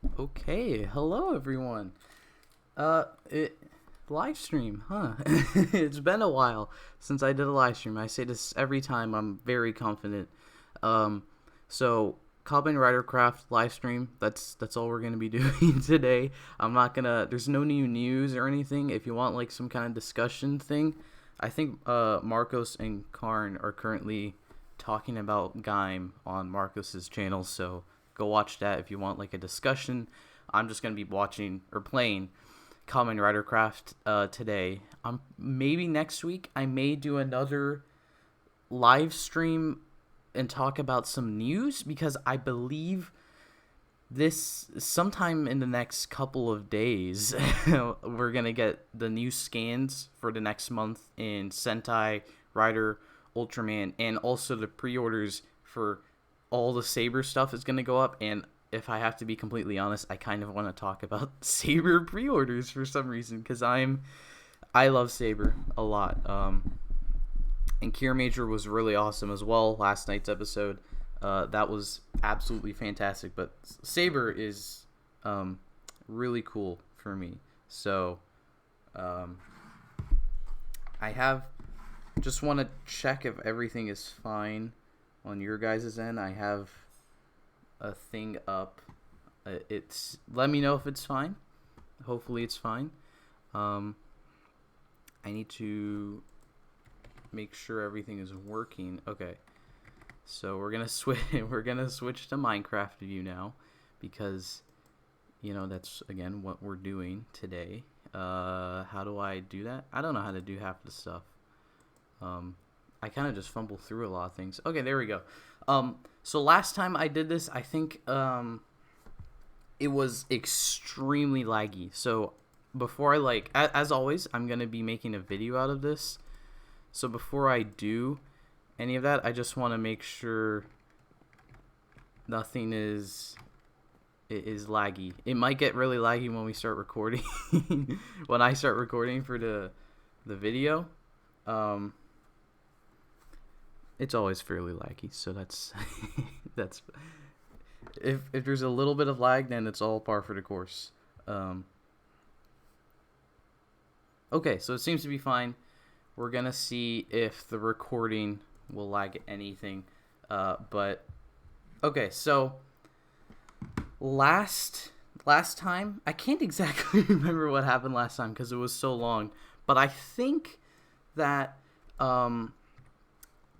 Okay, hello everyone. It live stream, huh? It's been a while since I did a live stream. I say this every time. I'm very confident. Um, so Kamen Rider Craft live stream. That's all we're gonna be doing today. I'm not gonna. There's no new news or anything. If you want like some kind of discussion thing, I think Marcos and Karn are currently talking about Gaim on Marcos's channel. So go watch that if you want like a discussion. I'm just gonna be watching or playing Kamen Rider Craft today. Maybe next week I may do another live stream and talk about some news because I believe this sometime in the next couple of days we're gonna get the new scans for the next month in Sentai, Rider, Ultraman, and also the pre-orders for all the Saber stuff is gonna go up. And if I have to be completely honest, I kind of want to talk about Saber pre-orders for some reason because I love Saber a lot. And Cure Major was really awesome as well. Last night's episode, that was absolutely fantastic. But Saber is really cool for me. So I have just want to check if everything is fine on your guys' end. I have a thing up. It's let me know if it's fine. Hopefully it's fine. I need to make sure everything is working. Okay, so we're gonna switch. We're gonna switch to Minecraft view now, because that's again what we're doing today. How do I do that? I don't know how to do half the stuff. I kind of just fumble through a lot of things. Okay, there we go. So last time I did this, I think it was extremely laggy. So before I as always, I'm gonna be making a video out of this. So before I do any of that, I just want to make sure nothing is laggy. It might get really laggy when we start recording. When I start recording for the video, it's always fairly laggy. So that's that's if there's a little bit of lag, then it's all par for the course. Okay, so it seems to be fine. We're gonna see if the recording will lag anything. But okay, so last time, I can't exactly remember what happened last time because it was so long. But I think that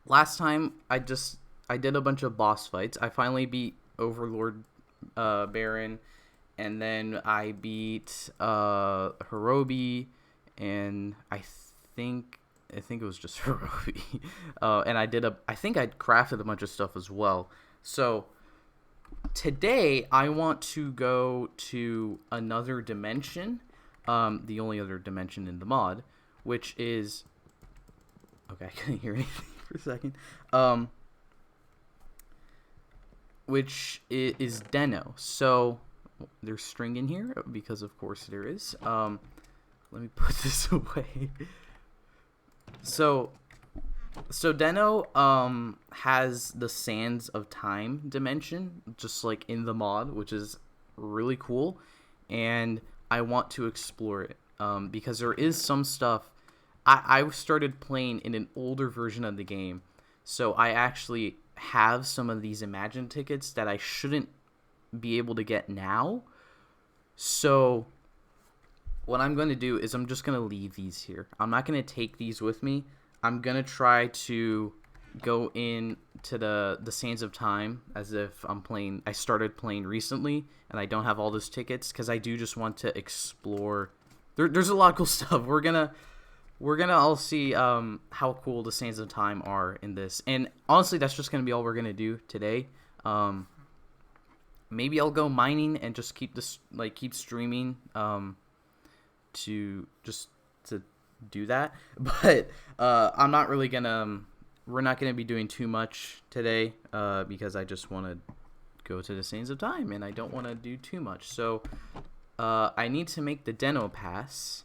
last time I did a bunch of boss fights. I finally beat Overlord Baron, and then I beat Hirobi, and I think it was just Hirobi. And I think I crafted a bunch of stuff as well. So today I want to go to another dimension, the only other dimension in the mod, which is okay. I couldn't hear anything for a second. Which is Deno. So there's string in here because of course there is. Let me put this away. So Deno has the Sands of Time dimension, just like in the mod, which is really cool, and I want to explore it because there is some stuff. I started playing in an older version of the game, so I actually have some of these Imagine tickets that I shouldn't be able to get now. So what I'm going to do is I'm just going to leave these here. I'm not going to take these with me. I'm going to try to go into the Sands of Time as if I started playing recently and I don't have all those tickets because I do just want to explore. There's a lot of cool stuff. We're gonna all see how cool the Sands of Time are in this. And honestly, that's just going to be all we're going to do today. Maybe I'll go mining and just keep streaming to do that, but I'm not really gonna. We're not gonna be doing too much today because I just want to go to the Sands of Time and I don't want to do too much. So I need to make the Deno pass.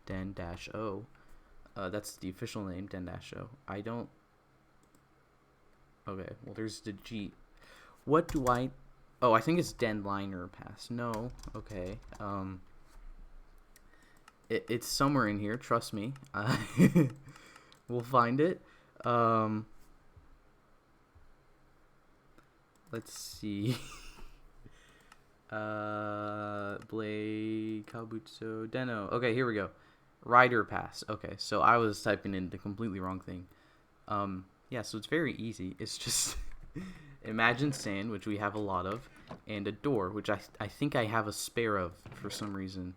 Den-O. That's the official name, Den-O. I don't. Okay, well there's the G. What do I Oh, I think it's DenLiner pass. No. Okay. It's somewhere in here. Trust me. We'll find it. Let's see. Blade, Kabutsu, Deno. Okay, here we go. Rider pass. Okay, so I was typing in the completely wrong thing. Yeah, so it's very easy. It's just imagine sand, which we have a lot of, and a door, which I think I have a spare of for some reason.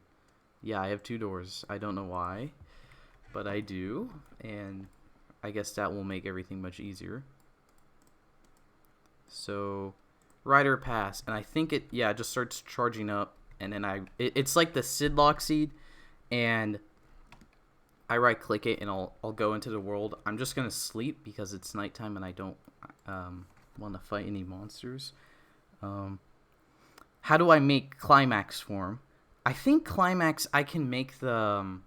Yeah, I have 2 doors. I don't know why, but I do, and I guess that will make everything much easier. So, Rider pass, and I think it just starts charging up, and then it's like the Sidlock seed, and I right click it and I'll go into the world. I'm just gonna sleep because it's nighttime and I don't want to fight any monsters. How do I make climax form? I think climax I can make the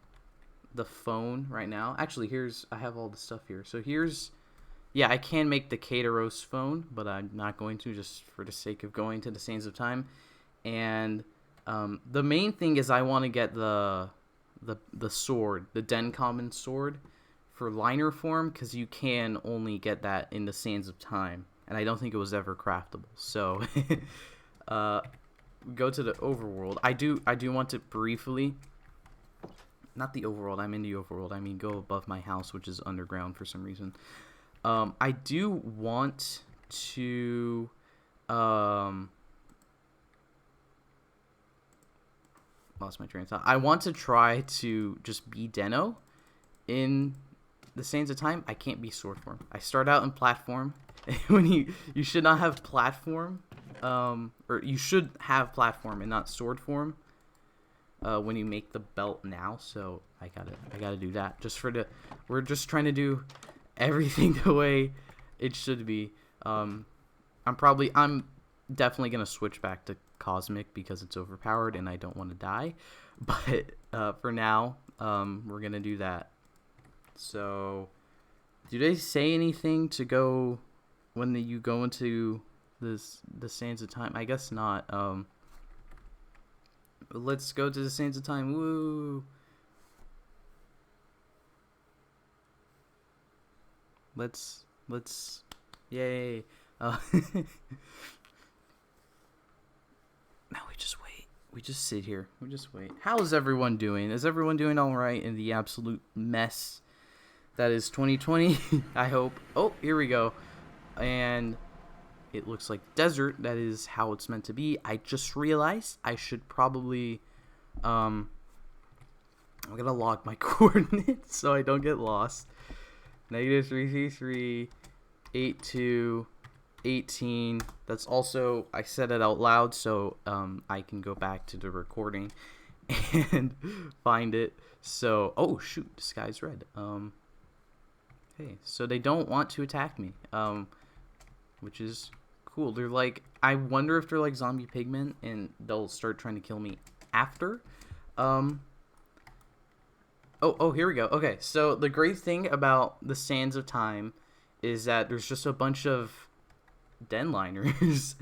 phone right now. Actually, I have all the stuff here. So I can make the Negataros phone, but I'm not going to, just for the sake of going to the Sands of Time. And the main thing is I want to get the sword, the DenCommon sword for liner form, because you can only get that in the Sands of Time, and I don't think it was ever craftable. So go to the overworld. I do want to briefly, not the overworld, I'm in the overworld, I mean go above my house, which is underground for some reason. I do want to lost my train of thought. I want to try to just be Deno in the Sands of Time. I can't be sword form. I start out in platform. When you should not have platform, or you should have platform and not sword form when you make the belt now. So I gotta do that. We're just trying to do everything the way it should be. I'm definitely gonna switch back to Cosmic because it's overpowered and I don't want to die, but for now we're gonna do that. So do they say anything to go when you go into the Sands of Time? I guess not. Let's go to the Sands of Time. Woo! Let's yay. Now we just wait. We just sit here. We just wait. How is everyone doing? Is everyone doing all right in the absolute mess that is 2020? I hope. Oh, here we go. And it looks like desert. That is how it's meant to be. I just realized I should probably I'm gonna log my coordinates so I don't get lost. -333 82 18. That's also, I said it out loud so I can go back to the recording and find it. So oh shoot, the sky's red. Okay, so they don't want to attack me, which is cool. They're like, I wonder if they're like zombie pigmen and they'll start trying to kill me after. Oh, here we go. Okay, so the great thing about the Sands of Time is that there's just a bunch of DenLiners.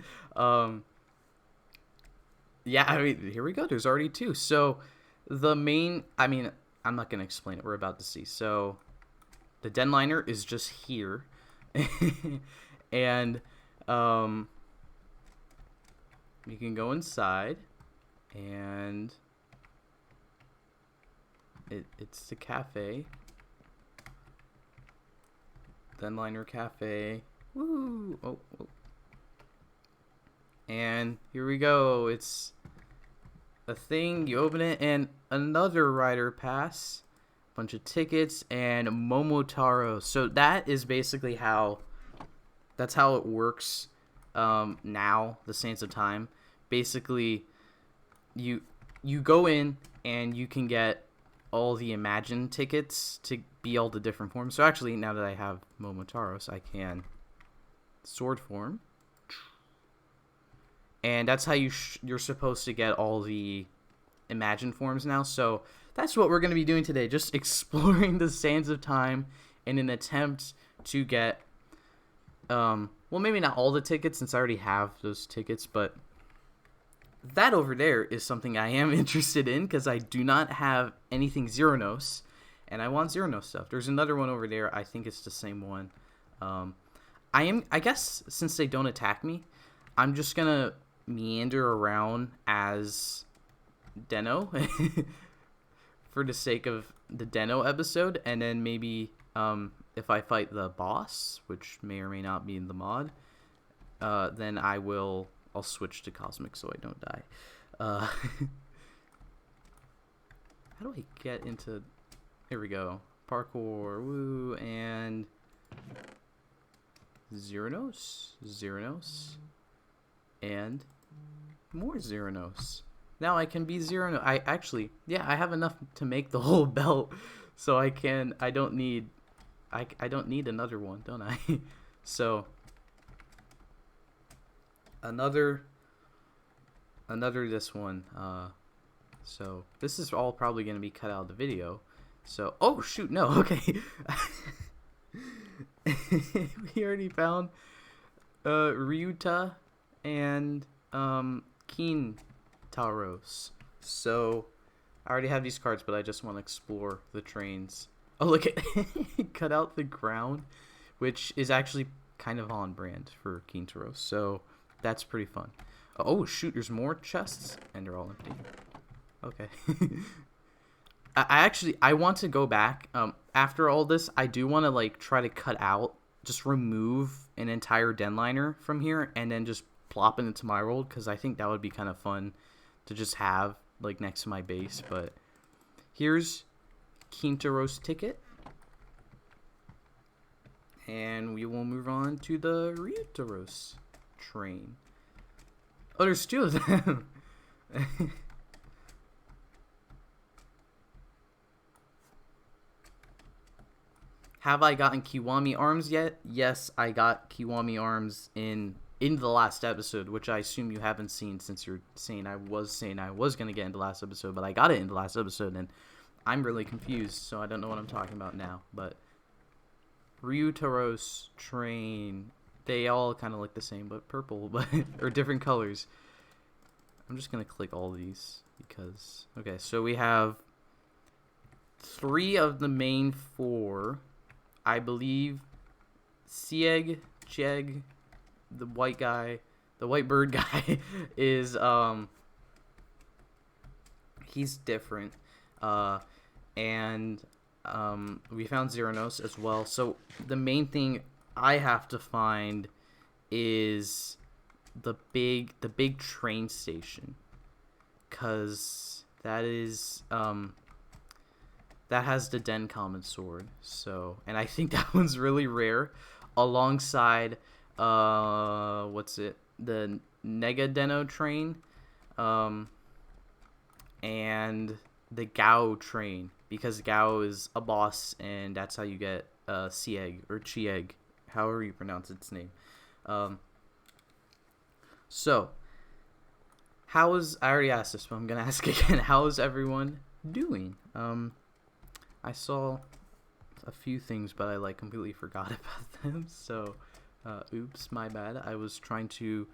Yeah, I mean, here we go. There's already 2. So the main, I mean, I'm not going to explain it. We're about to see. So the DenLiner is just here. And you can go inside and it's the cafe. DenLiner cafe. Woo! Oh. And here we go. It's a thing. You open it, and another rider pass, bunch of tickets, and Momotaro. So that is basically that's how it works now. The Sands of Time. Basically, you go in and you can get all the Imagine tickets to be all the different forms. So actually, now that I have Momotaros, I can sword form, and that's how you're supposed to get all the Imagine forms now. So that's what we're going to be doing today, just exploring the Sands of Time in an attempt to get well, maybe not all the tickets since I already have those tickets, but that over there is something I am interested in because I do not have anything Zeranos, and I want Zeranos stuff. There's another one over there. I think it's the same one. I guess since they don't attack me, I'm just gonna meander around as Deno for the sake of the Deno episode, and then maybe if I fight the boss, which may or may not be in the mod, then I'll switch to Cosmic so I don't die. How do I get into... Here we go. Parkour, woo, and... Zeranos, and more Zeranos. Now I can be Zeranos. I have enough to make the whole belt, so I don't need another one, don't I? So another this one. So this is all probably gonna be cut out of the video. So oh shoot, no, okay. We already found Ryuta and Kintaros. So I already have these cards, but I just want to explore the trains. Oh, look at cut out the ground, which is actually kind of on brand for Kintaros. So that's pretty fun. Oh shoot, there's more chests and they're all empty. Okay. I want to go back. After all this, I do want to like try to cut out, just remove an entire DenLiner from here, and then just plop it into my world, because I think that would be kind of fun to just have like next to my base. But here's Kintaros ticket, and we will move on to the Ryutaros train. Oh, there's two of them. Have I gotten Kiwami arms yet? Yes, I got Kiwami arms in the last episode, which I assume you haven't seen since you're saying I was going to get in the last episode, but I got it in the last episode, and I'm really confused, so I don't know what I'm talking about now. But Ryutaros train, they all kind of look the same, but purple, but or different colors. I'm just going to click all these because, okay, so we have 3 of the main 4. I believe Sieg, Cheg, the white guy, the white bird guy is he's different. And we found Zeranos as well. So the main thing I have to find is the big train station, cuz that is that has the DenCommon sword. So, and I think that one's really rare, alongside what's it? The Negadeno train, and the Gao train, because Gao is a boss, and that's how you get Sieg or Chieg, however you pronounce its name. So, I already asked this, but I'm gonna ask again. How is everyone doing? I saw a few things, but I like completely forgot about them. So, oops, my bad. I was trying to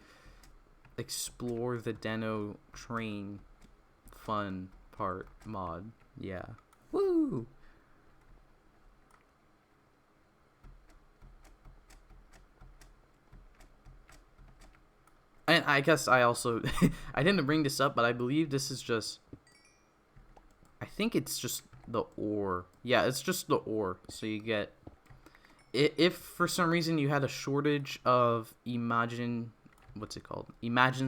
explore the Deno train fun part mod. Yeah. Woo! And I guess I also I didn't bring this up, but I believe this is just, I think it's just the ore. Yeah, it's just the ore. So you get, if for some reason you had a shortage of Imagine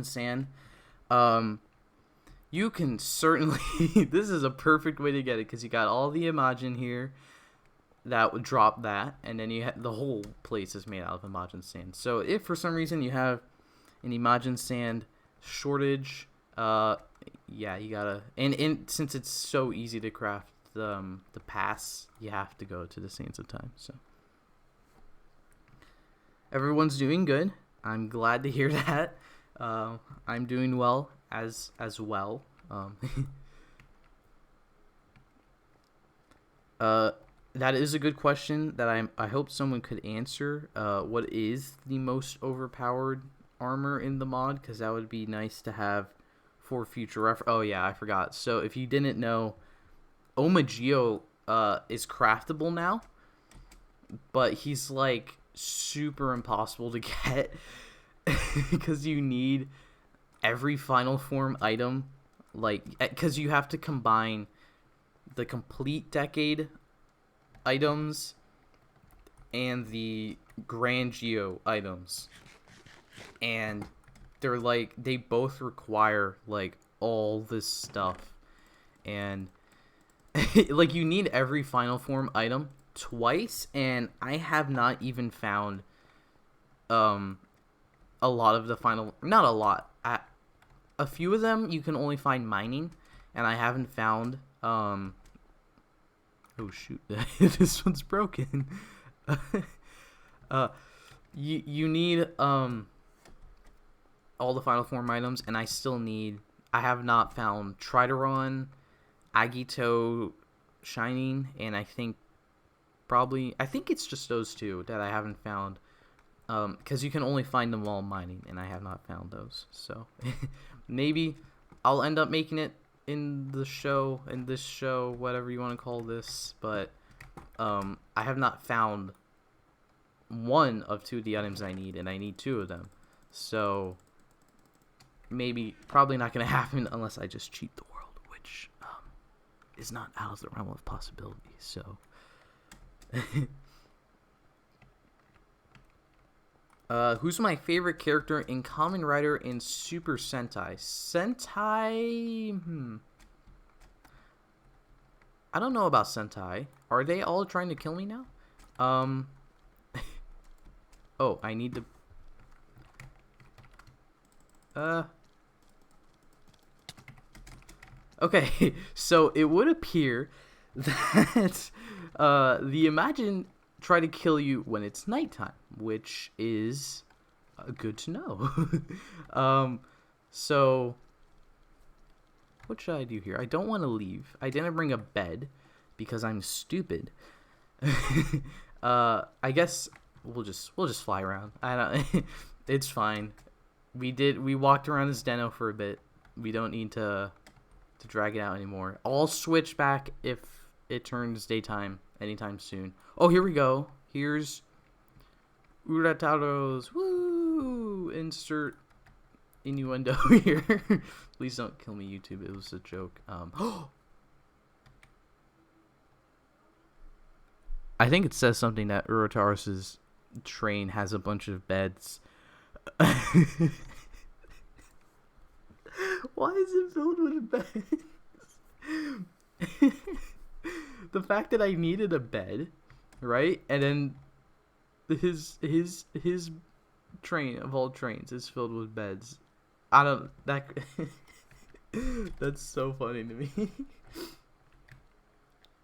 sand, you can certainly this is a perfect way to get it, because you got all the Imagine here that would drop that, and then the whole place is made out of Imagine sand. So if for some reason you have an Imagine sand shortage, yeah, you gotta, and since it's so easy to craft the pass, you have to go to the Sands of Time. So everyone's doing good. I'm glad to hear that. I'm doing well as well. That is a good question that I hope someone could answer. What is the most overpowered armor in the mod? Because that would be nice to have for future reference. Oh yeah, I forgot. So if you didn't know, Omagio is craftable now, but he's like super impossible to get because you need every final form item, like because you have to combine the complete decade items and the Grand Geo items, and they're like they both require like all this stuff, and like you need every final form item twice, and I have not even found a lot of the final, not a lot, a few of them you can only find mining, and I haven't found oh shoot, this one's broken. You need all the final form items, and I have not found Trideron, Agito Shining, and I think it's just those two that I haven't found, because you can only find them while mining, and I have not found those. So maybe I'll end up making it in this show, whatever you want to call this, but I have not found one of two of the items I need, and I need two of them. So probably not going to happen unless I just cheat the world, which is not out of the realm of possibility. So who's my favorite character in Kamen Rider and Super Sentai? I don't know about Sentai. Are they all trying to kill me now? Oh, I need to... Okay, so it would appear that the Imagine try to kill you when it's nighttime, which is good to know. So what should I do here? I don't want to leave. I didn't bring a bed because I'm stupid. I guess we'll just fly around. I don't. It's fine. We walked around this deno for a bit. We don't need to drag it out anymore. I'll switch back if it turns daytime anytime soon. Oh, here we go. Here's Negataros. Woo! Insert innuendo here. Please don't kill me, YouTube. It was a joke. I think it says something that Urotaros's train has a bunch of beds. Why is it filled with beds? The fact that I needed a bed, right? And then his train of all trains is filled with beds. That's so funny to me.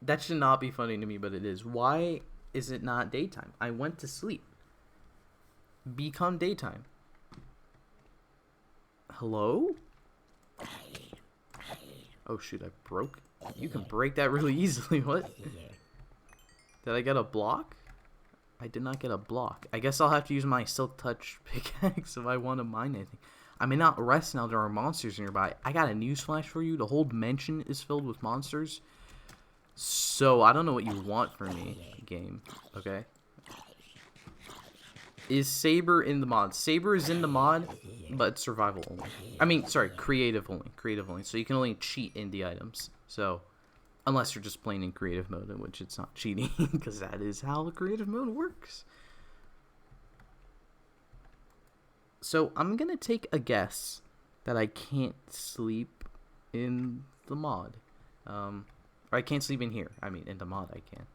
That should not be funny to me, but it is. Why is it not daytime? I went to sleep. Become daytime. Hello? Oh shoot, I broke. You can break that really easily. What? Did I get a block? I did not get a block. I guess I'll have to use my Silk Touch pickaxe if I want to mine anything. I may not rest now there are monsters nearby. I got a newsflash for you. The whole dimension is filled with monsters. So, I don't know what you want from me, game. Okay? Is Saber in the mod? Saber is in the mod, but survival only. I mean, sorry, creative only. Creative only. So you can only cheat in the items. So, unless you're just playing in creative mode, in which it's not cheating, because that is how the creative mode works. So, I'm going to take a guess that I can't sleep in the mod. Or I can't sleep in here. I mean, in the mod I can.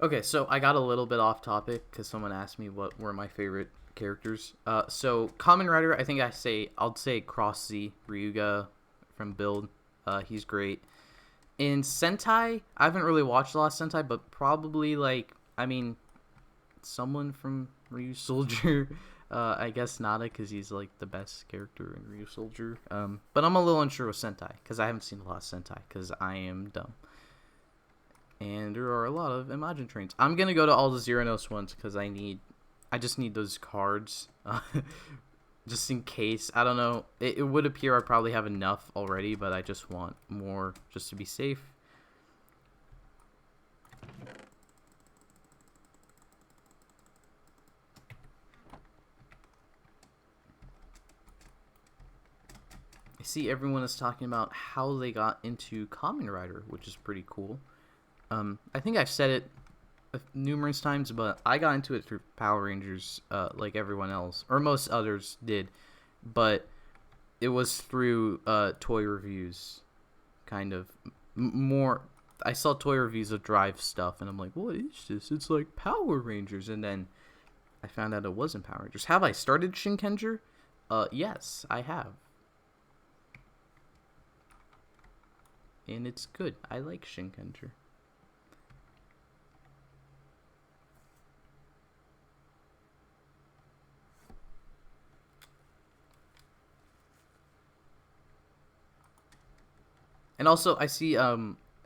Okay, so I got a little bit off topic because someone asked me what were my favorite characters. So Kamen Rider, I think I'll say Cross Z Ryuga from Build. He's great. In Sentai, I haven't really watched a lot of Sentai, but probably someone from Ryu Soldier. I guess Nada, because he's like the best character in Ryu Soldier. But I'm a little unsure with Sentai, because I haven't seen a lot of Sentai, because I am dumb. And there are a lot of Imagine Trains. I'm gonna go to all the Zeranos ones, because I just need those cards. Just in case. I don't know. It would appear I probably have enough already, but I just want more just to be safe. I see everyone is talking about how they got into Kamen Rider, which is pretty cool. I think I've said it numerous times, but I got into it through Power Rangers, like everyone else, or most others did, but it was through toy reviews, kind of more. I saw toy reviews of Drive stuff, and I'm like, what is this? It's like Power Rangers, and then I found out it wasn't Power Rangers. Have I started Shinkenger? Yes, I have, and it's good. I like Shinkenger. And also, I see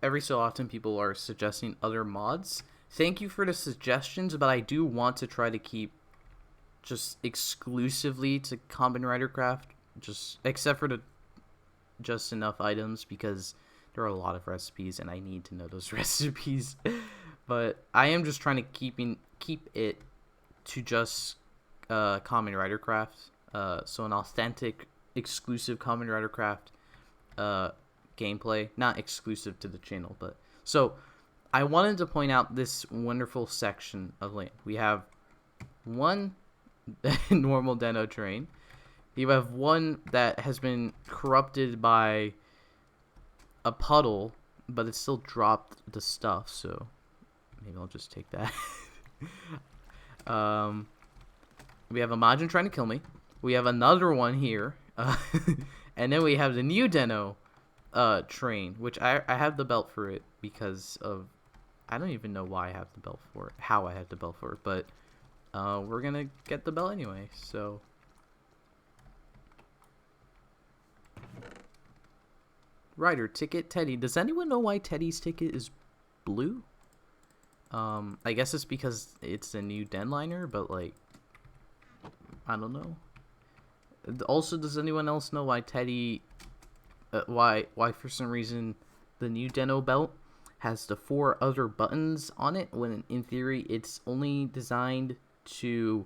every so often people are suggesting other mods. Thank you for the suggestions, but I do want to try to keep just exclusively to Kamen Rider Craft, just except for the just enough items, because there are a lot of recipes and I need to know those recipes. But I am just trying to keep it to just Kamen Rider Craft. So an authentic, exclusive Kamen Rider Craft gameplay, not exclusive to the channel. But so I wanted to point out this wonderful section of land. We have one normal Deno train. You have one that has been corrupted by a puddle, but it still dropped the stuff, so maybe I'll just take that. We have Imagine trying to kill me. We have another one here. And then we have the new Deno train, which I have the belt for it because of, I don't even know why I have the belt for it, how I have the belt for it, but we're gonna get the belt anyway. So Rider ticket, Teddy. Does anyone know why Teddy's ticket is blue? I guess it's because it's a new DenLiner, but like, I don't know. Also, does anyone else know why Teddy, why for some reason the new Deno belt has the 4 other buttons on it, when in theory it's only designed to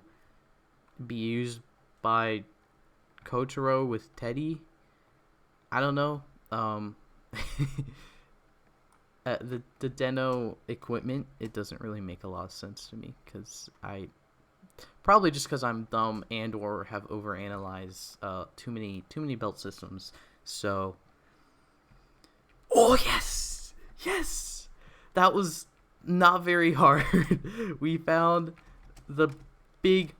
be used by Kotaro with Teddy? I don't know. The Deno equipment, it doesn't really make a lot of sense to me, because probably just because I'm dumb and or have overanalyzed too many belt systems. So, oh yes, that was not very hard. We found the big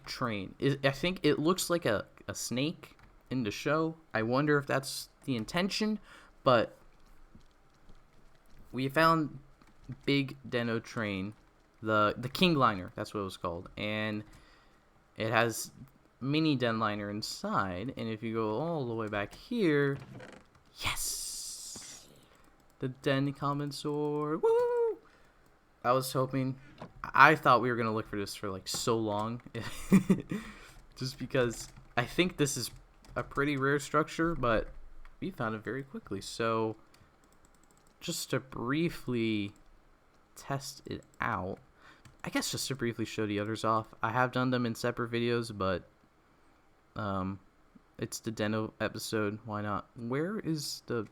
train. I think it looks like a snake in the show. I wonder if that's the intention, but we found big Deno train, the DenLiner, that's what it was called, and it has mini DenLiner inside. And if you go all the way back here, yes, the DenCommon sword. Woo! I thought we were gonna look for this for like so long, just because I think this is a pretty rare structure, but we found it very quickly. So just to briefly test it out, I guess just to briefly show the others off. I have done them in separate videos, but it's the Deno episode. Why not? Where is the...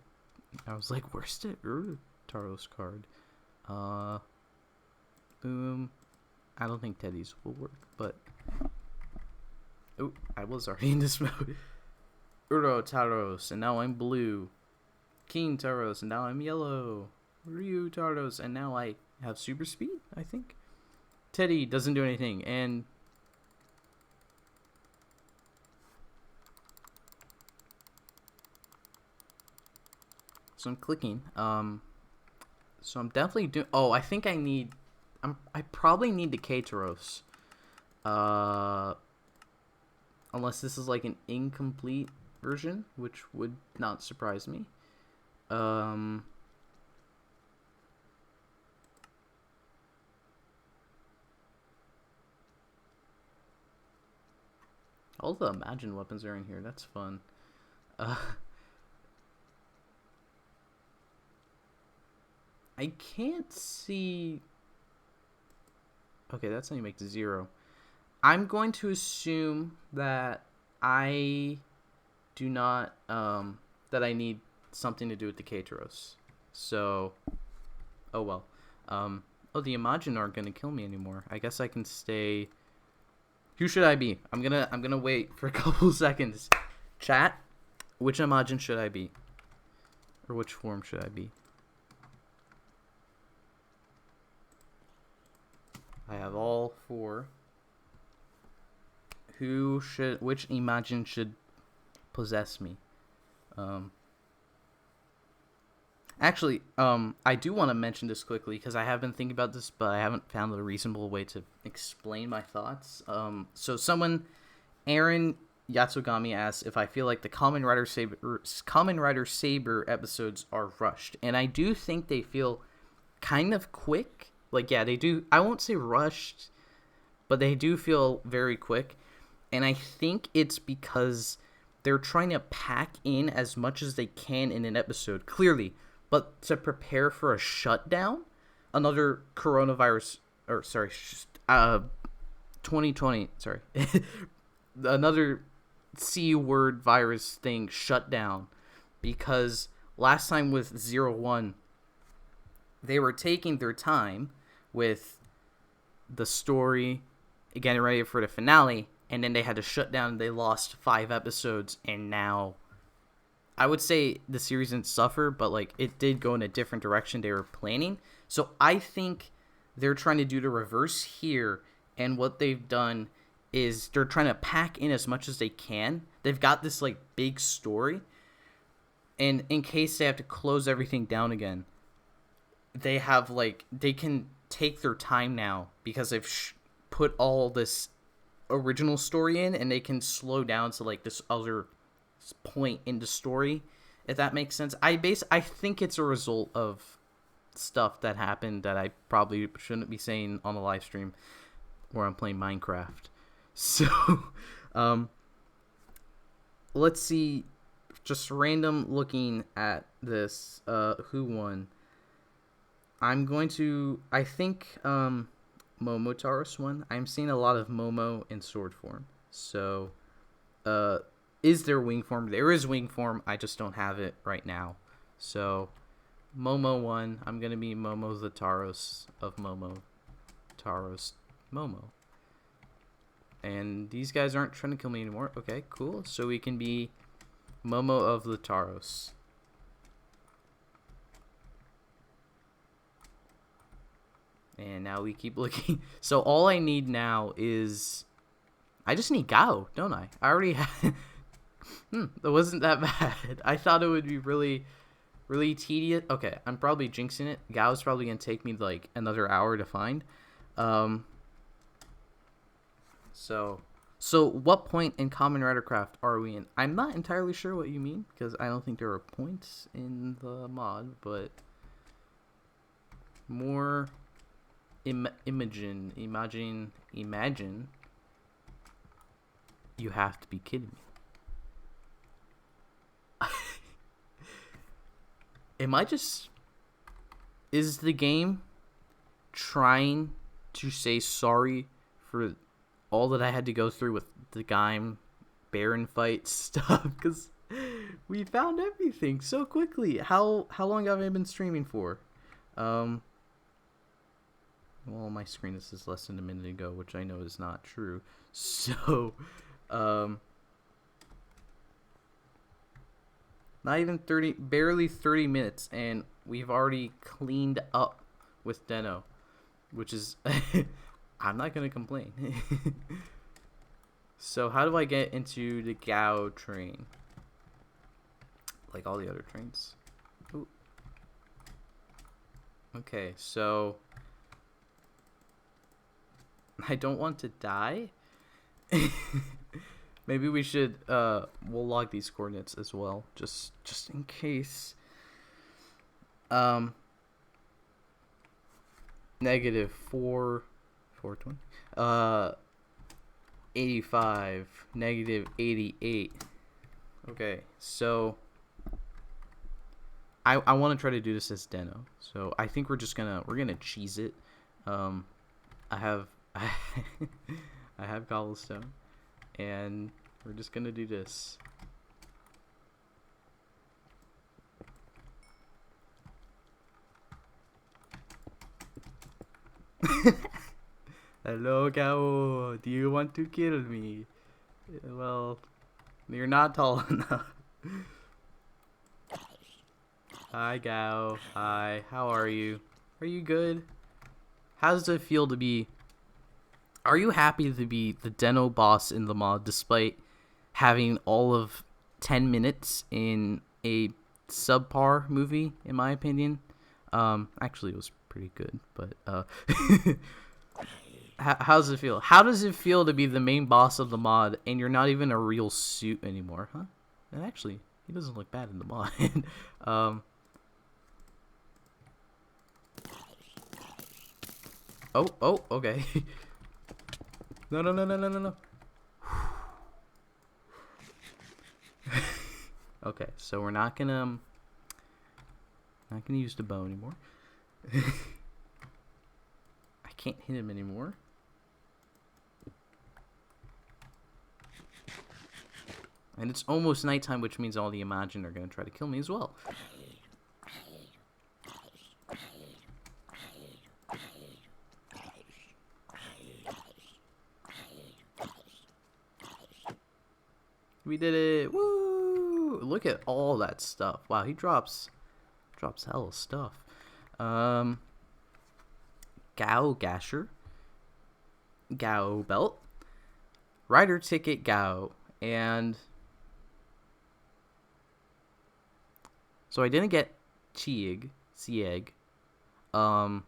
I was like, where's the Taros card? I don't think Teddy's will work, but... Oh, I was already in this mode. Taros, and now I'm blue. King Taros, and now I'm yellow. Ryu Taros, and now I have super speed, I think. Teddy doesn't do anything, and... So I'm clicking. So I'm definitely doing... Oh, I think I need... I probably need the K-Taros. unless this is like an incomplete version, which would not surprise me. All the Imagine weapons are in here. That's fun. I can't see... Okay, that's how you make the 0. I'm going to assume that I do not... that I need something to do with the Negataros. So... Oh, well. Oh, the Imagine aren't going to kill me anymore. I guess I can stay... Who should I be? I'm gonna wait for a couple seconds. Chat, which Imagine should I be? Or which form should I be? I have all 4. Which Imagine should possess me? Actually, I do want to mention this quickly because I have been thinking about this, but I haven't found a reasonable way to explain my thoughts. So someone, Aaron Yatsugami, asks if I feel like the Kamen Rider Saber episodes are rushed, and I do think they feel kind of quick. Like, yeah, they do. I won't say rushed, but they do feel very quick, and I think it's because they're trying to pack in as much as they can in an episode. Clearly. But to prepare for a shutdown, another coronavirus, 2020, another C word virus thing shut down, because last time with 01, they were taking their time with the story, getting ready for the finale, and then they had to shut down. They lost 5 episodes, and now... I would say the series didn't suffer, but like it did go in a different direction they were planning. So I think they're trying to do the reverse here, and what they've done is they're trying to pack in as much as they can. They've got this like big story, and in case they have to close everything down again, they have like they can take their time now because they've put all this original story in, and they can slow down to like this other point in the story, if that makes sense. I think it's a result of stuff that happened that I probably shouldn't be saying on the live stream where I'm playing Minecraft. So let's see, just random looking at this, who won. I think Momotaros won. I'm seeing a lot of Momo in sword form. So is there wing form? There is wing form. I just don't have it right now. So, Momo won. I'm going to be Momo the Taros of Momo. Taros Momo. And these guys aren't trying to kill me anymore. Okay, cool. So we can be Momo of the Taros. And now we keep looking. So all I need now is... I just need Gao, don't I? I already have... that wasn't that bad. I thought it would be really, really tedious. Okay, I'm probably jinxing it. Gao's probably going to take me like another hour to find. So what point in Kamen Rider Craft are we in? I'm not entirely sure what you mean, because I don't think there are points in the mod, but more imagine. You have to be kidding me. Is the game trying to say sorry for all that I had to go through with the Gaim Baron fight stuff? Because we found everything so quickly. How long have I been streaming for? Well, my screen this is less than a minute ago, which I know is not true. So, not even 30, barely 30 minutes, and we've already cleaned up with Deno, which is, I'm not going to complain. So how do I get into the Gao train? Like all the other trains. Ooh. Okay, so I don't want to die. Maybe we should we'll log these coordinates as well, just in case. Negative 420. 85. Negative 88. Okay, so I want to try to do this as Deno. So I think we're gonna cheese it. I have I have cobblestone, and we're just gonna do this. Hello, Gao. Do you want to kill me? Well, you're not tall enough. Hi, Gao. Hi. How are you? Are you good? How does it feel to be... Are you happy to be the Deno boss in the mod despite having all of 10 minutes in a subpar movie, in my opinion? Actually, it was pretty good, but, how does it feel? How does it feel to be the main boss of the mod and you're not even a real suit anymore, huh? And actually, he doesn't look bad in the mod. Oh, okay. No. Okay, so we're not gonna use the bow anymore. I can't hit him anymore. And it's almost nighttime, which means all the Imagine are gonna try to kill me as well. We did it! Woo! Look at all that stuff. Wow, he drops hella stuff. Gao Gasher, Gao Belt, Rider Ticket Gao, and so I didn't get Zieg, but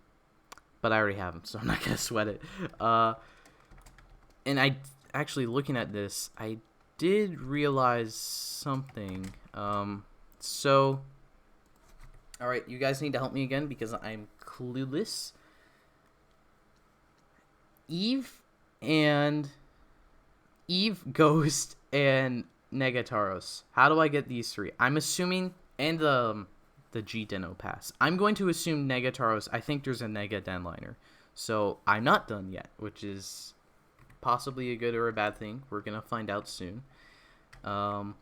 I already have him, so I'm not gonna sweat it. And I actually looking at this, I did realize something. So, all right, you guys need to help me again because I'm clueless. Eve, Ghost, and Negataros. How do I get these three? I'm assuming, and the G Deno pass. I'm going to assume Negataros. I think there's a Nega DenLiner. So I'm not done yet, which is possibly a good or a bad thing. We're gonna find out soon. So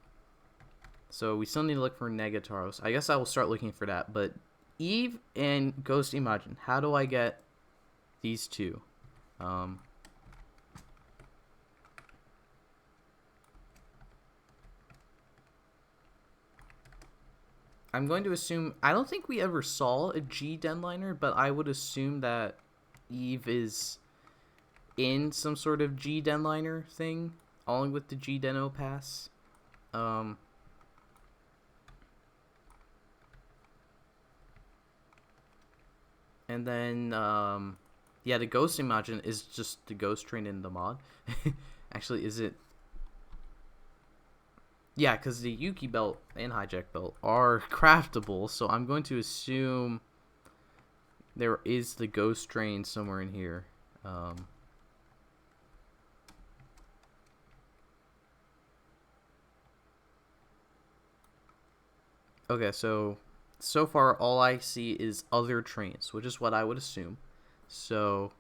we still need to look for Negataros. I guess I will start looking for that. But Eve and Ghost Imagine. How do I get these two? I'm going to assume... I don't think we ever saw a G DenLiner, but I would assume that Eve is in some sort of G DenLiner thing, along with the G Deno pass. And then, yeah, the Ghost Imagine is just the Ghost Train in the mod. Actually, is it... Yeah, because the Yuki belt and Hijack belt are craftable, so I'm going to assume there is the Ghost Train somewhere in here. Okay, so far all I see is other trains, which is what I would assume. So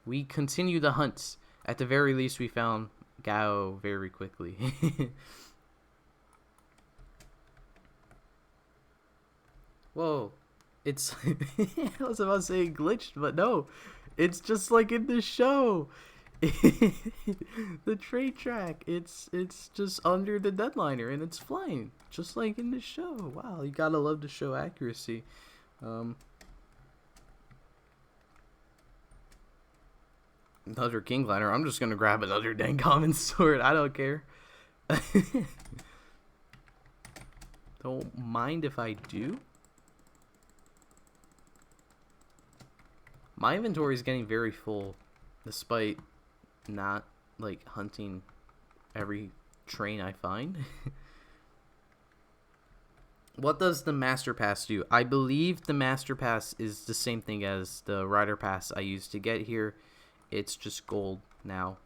we continue the hunt. At the very least, we found Gao very quickly. Whoa, it's I was about to say glitched, but no, it's just like in the show. The train track, it's just under the DenLiner and it's flying just like in the show. Wow, you gotta love the show accuracy. Another Kingliner. I'm just gonna grab another DenCommon sword. I don't care. Don't mind if I do. My inventory is getting very full, despite not like hunting every train I find. What does the Master Pass do? I believe the Master Pass is the same thing as the Rider Pass I used to get here. It's just gold now.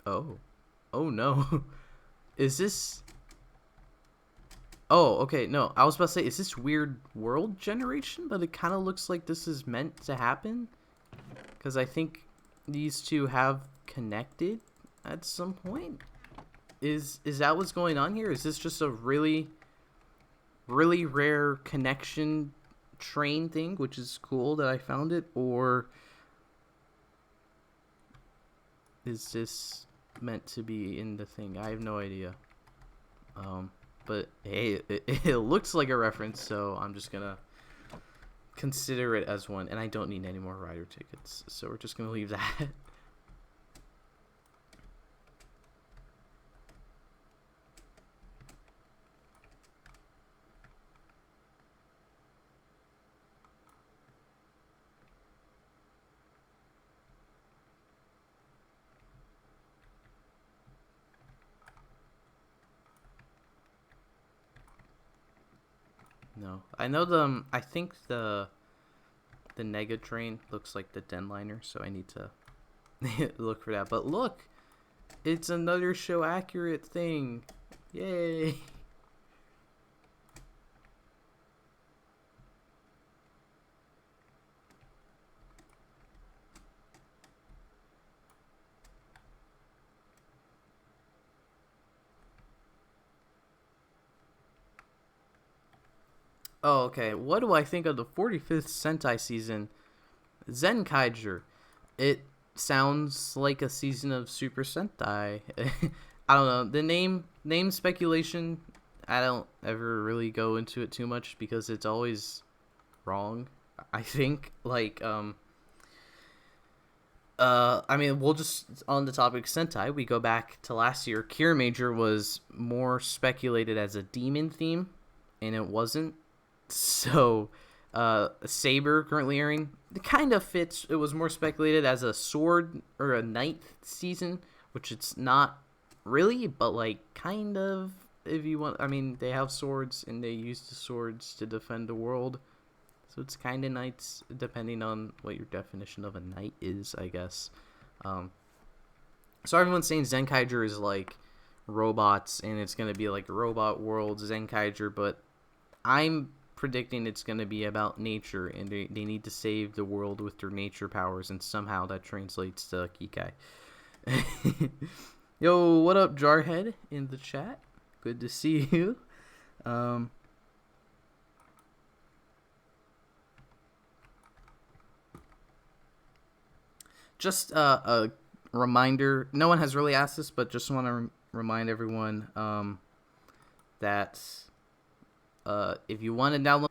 Oh. Oh no. Is this... Oh, okay, no. I was about to say, is this weird world generation? But it kind of looks like this is meant to happen. Because I think these two have connected at some point. Is that what's going on here? Is this just a really rare connection train thing, which is cool that I found it? Or is this meant to be in the thing? I have no idea. But hey, it looks like a reference, so I'm just gonna consider it as one. And I don't need any more rider tickets, so we're just gonna leave that. No, I know the. I think the Nega train looks like the DenLiner, so I need to look for that. But look, it's another show accurate thing. Yay! Oh, okay. What do I think of the 45th Sentai season? Zenkaiger. It sounds like a season of Super Sentai. I don't know. The name speculation, I don't ever really go into it too much because it's always wrong. I think I mean, we'll just on the topic of Sentai, we go back to last year. Kira Major was more speculated as a demon theme, and it wasn't. So, Saber currently airing, it kind of fits. It was more speculated as a sword or a knight season, which it's not really, but like kind of. If you want, I mean, they have swords and they use the swords to defend the world, so it's kind of knights, depending on what your definition of a knight is, I guess. So everyone's saying Zenkaiger is like robots, and it's gonna be like a robot world Zenkaiger, but I'm predicting it's going to be about nature, and they need to save the world with their nature powers, and somehow that translates to Kikai. Yo, what up, Jarhead, in the chat? Good to see you. Just a reminder, no one has really asked this, but just want to remind everyone that if you want to download,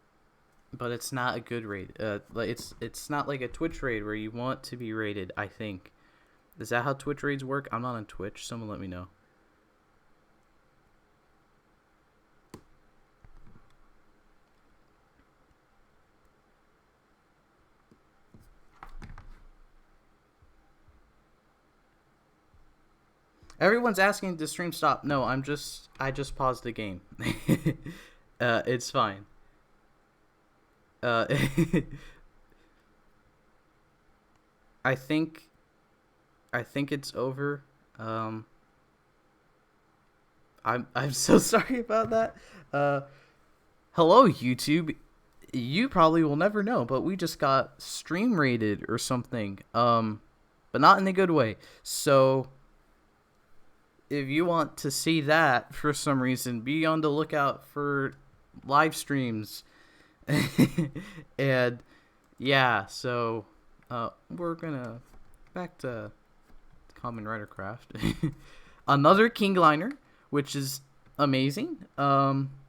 but it's not a good raid. It's not like a Twitch raid where you want to be rated, I think. Is that how Twitch raids work? I'm not on Twitch. Someone let me know. Everyone's asking to stream stop. No, I just paused the game. It's fine. I think it's over. I'm so sorry about that. Hello, YouTube. You probably will never know, but we just got stream rated or something. But not in a good way. So if you want to see that for some reason, be on the lookout for live streams. And yeah, so we're gonna back to Kamen Rider Craft. Another DenLiner, which is amazing. We're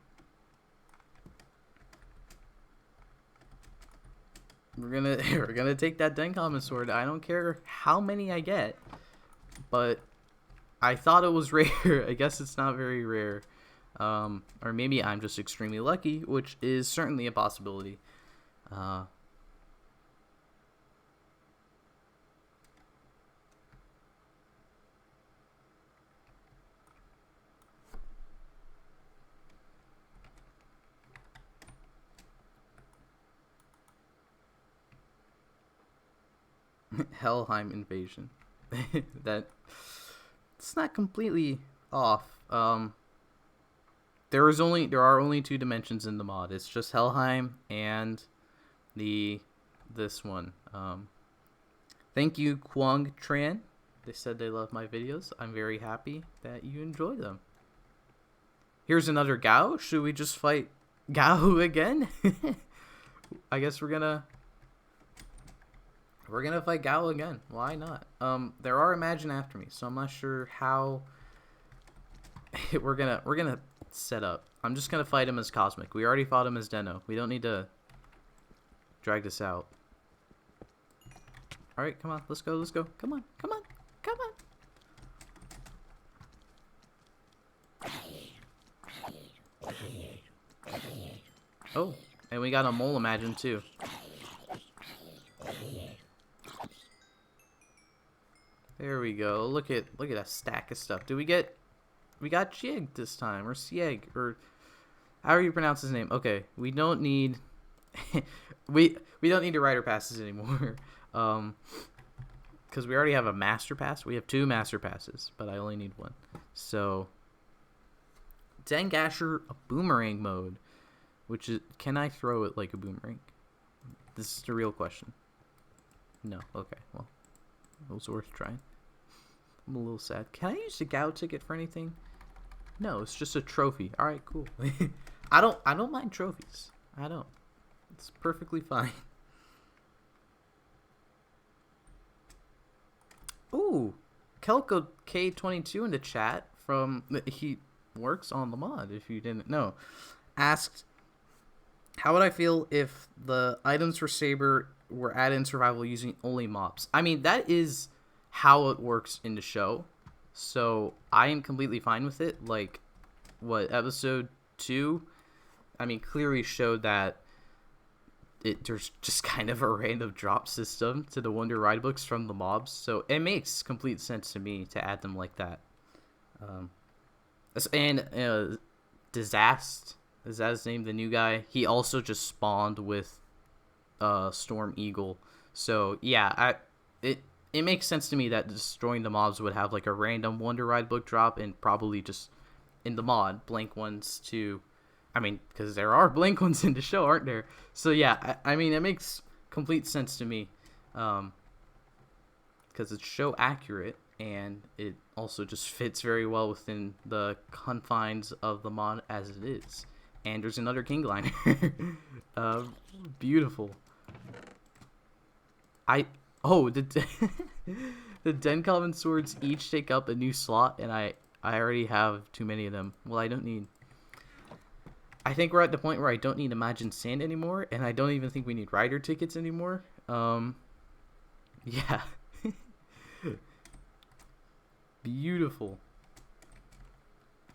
gonna take that DenCommon sword. I don't care how many I get, but I thought it was rare. I guess it's not very rare. Or maybe I'm just extremely lucky, which is certainly a possibility. Helheim invasion. That it's not completely off. There are only 2 dimensions in the mod. It's just Helheim and this one. Thank you, Kwang Tran. They said they love my videos. I'm very happy that you enjoy them. Here's another Gao. Should we just fight Gao again? I guess we're gonna fight Gao again. Why not? There are Imagine After Me, so I'm not sure how we're gonna set up. I'm just gonna fight him as Cosmic. We already fought him as Deno. We don't need to drag this out. All right, come on, let's go. Come on. Oh, and we got a Mole Imagine too. There we go. Look at that stack of stuff. We got Chieg this time, or Sieg, or however you pronounce his name. Okay, we don't need we don't need the rider passes anymore. Because we already have a master pass. We have 2 master passes, but I only need 1. So Dengasher boomerang mode, which is, can I throw it like a boomerang? This is the real question. No. Okay. Well, it was worth trying. I'm a little sad. Can I use the Gao ticket for anything? No, it's just a trophy. All right, cool. I don't mind trophies. I don't. It's perfectly fine. Ooh, Kelko K22 in the chat he works on the mod, if you didn't know, asked, how would I feel if the items for Saber were added in survival using only mobs? I mean, that is how it works in the show, so I am completely fine with it. Like, what, episode 2, I mean, clearly showed that there's just kind of a random drop system to the Wonder Ride books from the mobs, so it makes complete sense to me to add them like that. And Disaster, is that his name, the new guy? He also just spawned with Storm Eagle, so yeah, it makes sense to me that destroying the mobs would have like a random Wonder Ride book drop, and probably just in the mod blank ones too. I mean, because there are blank ones in the show, aren't there? So yeah, I mean, it makes complete sense to me, because it's show accurate, and it also just fits very well within the confines of the mod as it is. And there's another DenLiner. Beautiful. The DenCommon swords each take up a new slot, and I already have too many of them. Well, I think we're at the point where I don't need Imagine Sand anymore, and I don't even think we need rider tickets anymore. Yeah. Beautiful.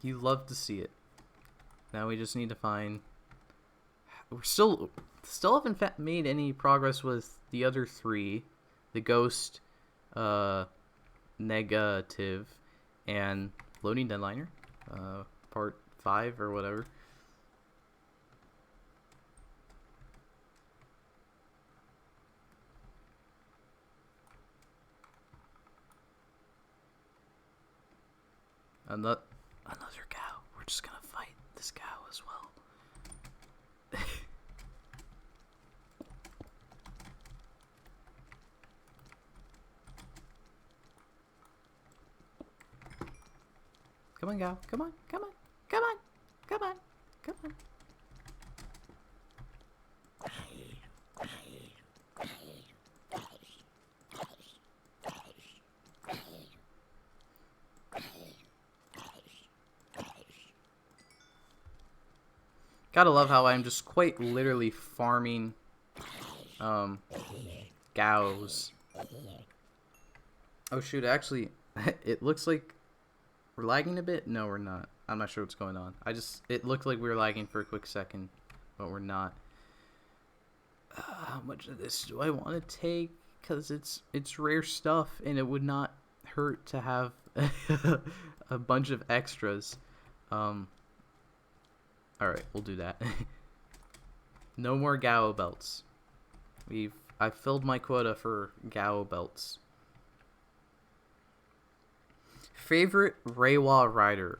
You love to see it. Now we just need to find... We're still haven't made any progress with the other 3. The Ghost, Negative, and Loading DenLiner. Part 5 or whatever. Another cow. We're just gonna fight this cow as well. Come on, cow. Come on. Gotta love how I'm just quite literally farming Gaos. Oh shoot, actually it looks like we're lagging a bit. No, we're not. I'm not sure what's going on. It looked like we were lagging for a quick second, but we're not. How much of this do I want to take? Because it's rare stuff, and it would not hurt to have a bunch of extras. Alright, we'll do that. No more Gao belts. We've I filled my quota for Gao belts. Favorite Reiwa rider?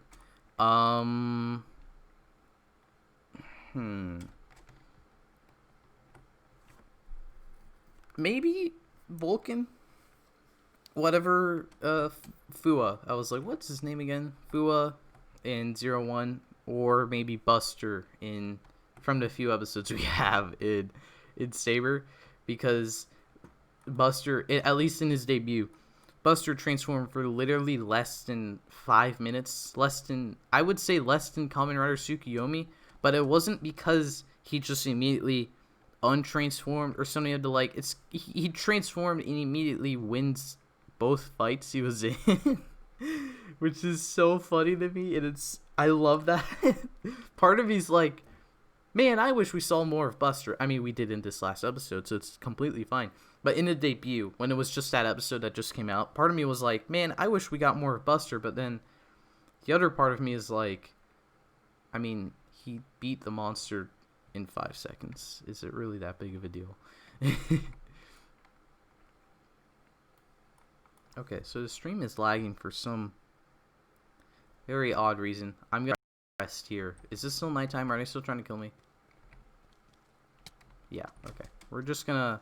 Maybe Vulcan? Whatever, Fua. I was like, what's his name again? Fua in 01, or maybe Buster from the few episodes we have in Saber, because Buster, at least in his debut, Buster transformed for literally less than 5 minutes, I would say less than Kamen Rider Tsukiyomi, but it wasn't because he just immediately untransformed or something of the like. He transformed and immediately wins both fights he was in, which is so funny to me, and I love that. Part of me's like, man, I wish we saw more of Buster. I mean, we did in this last episode, so it's completely fine. But in the debut, when it was just that episode that just came out, part of me was like, man, I wish we got more of Buster. But then the other part of me is like, I mean, he beat the monster in 5 seconds. Is it really that big of a deal? Okay, so the stream is lagging for some very odd reason. I'm gonna rest here. Is this still nighttime? Are they still trying to kill me? Yeah, okay. We're just gonna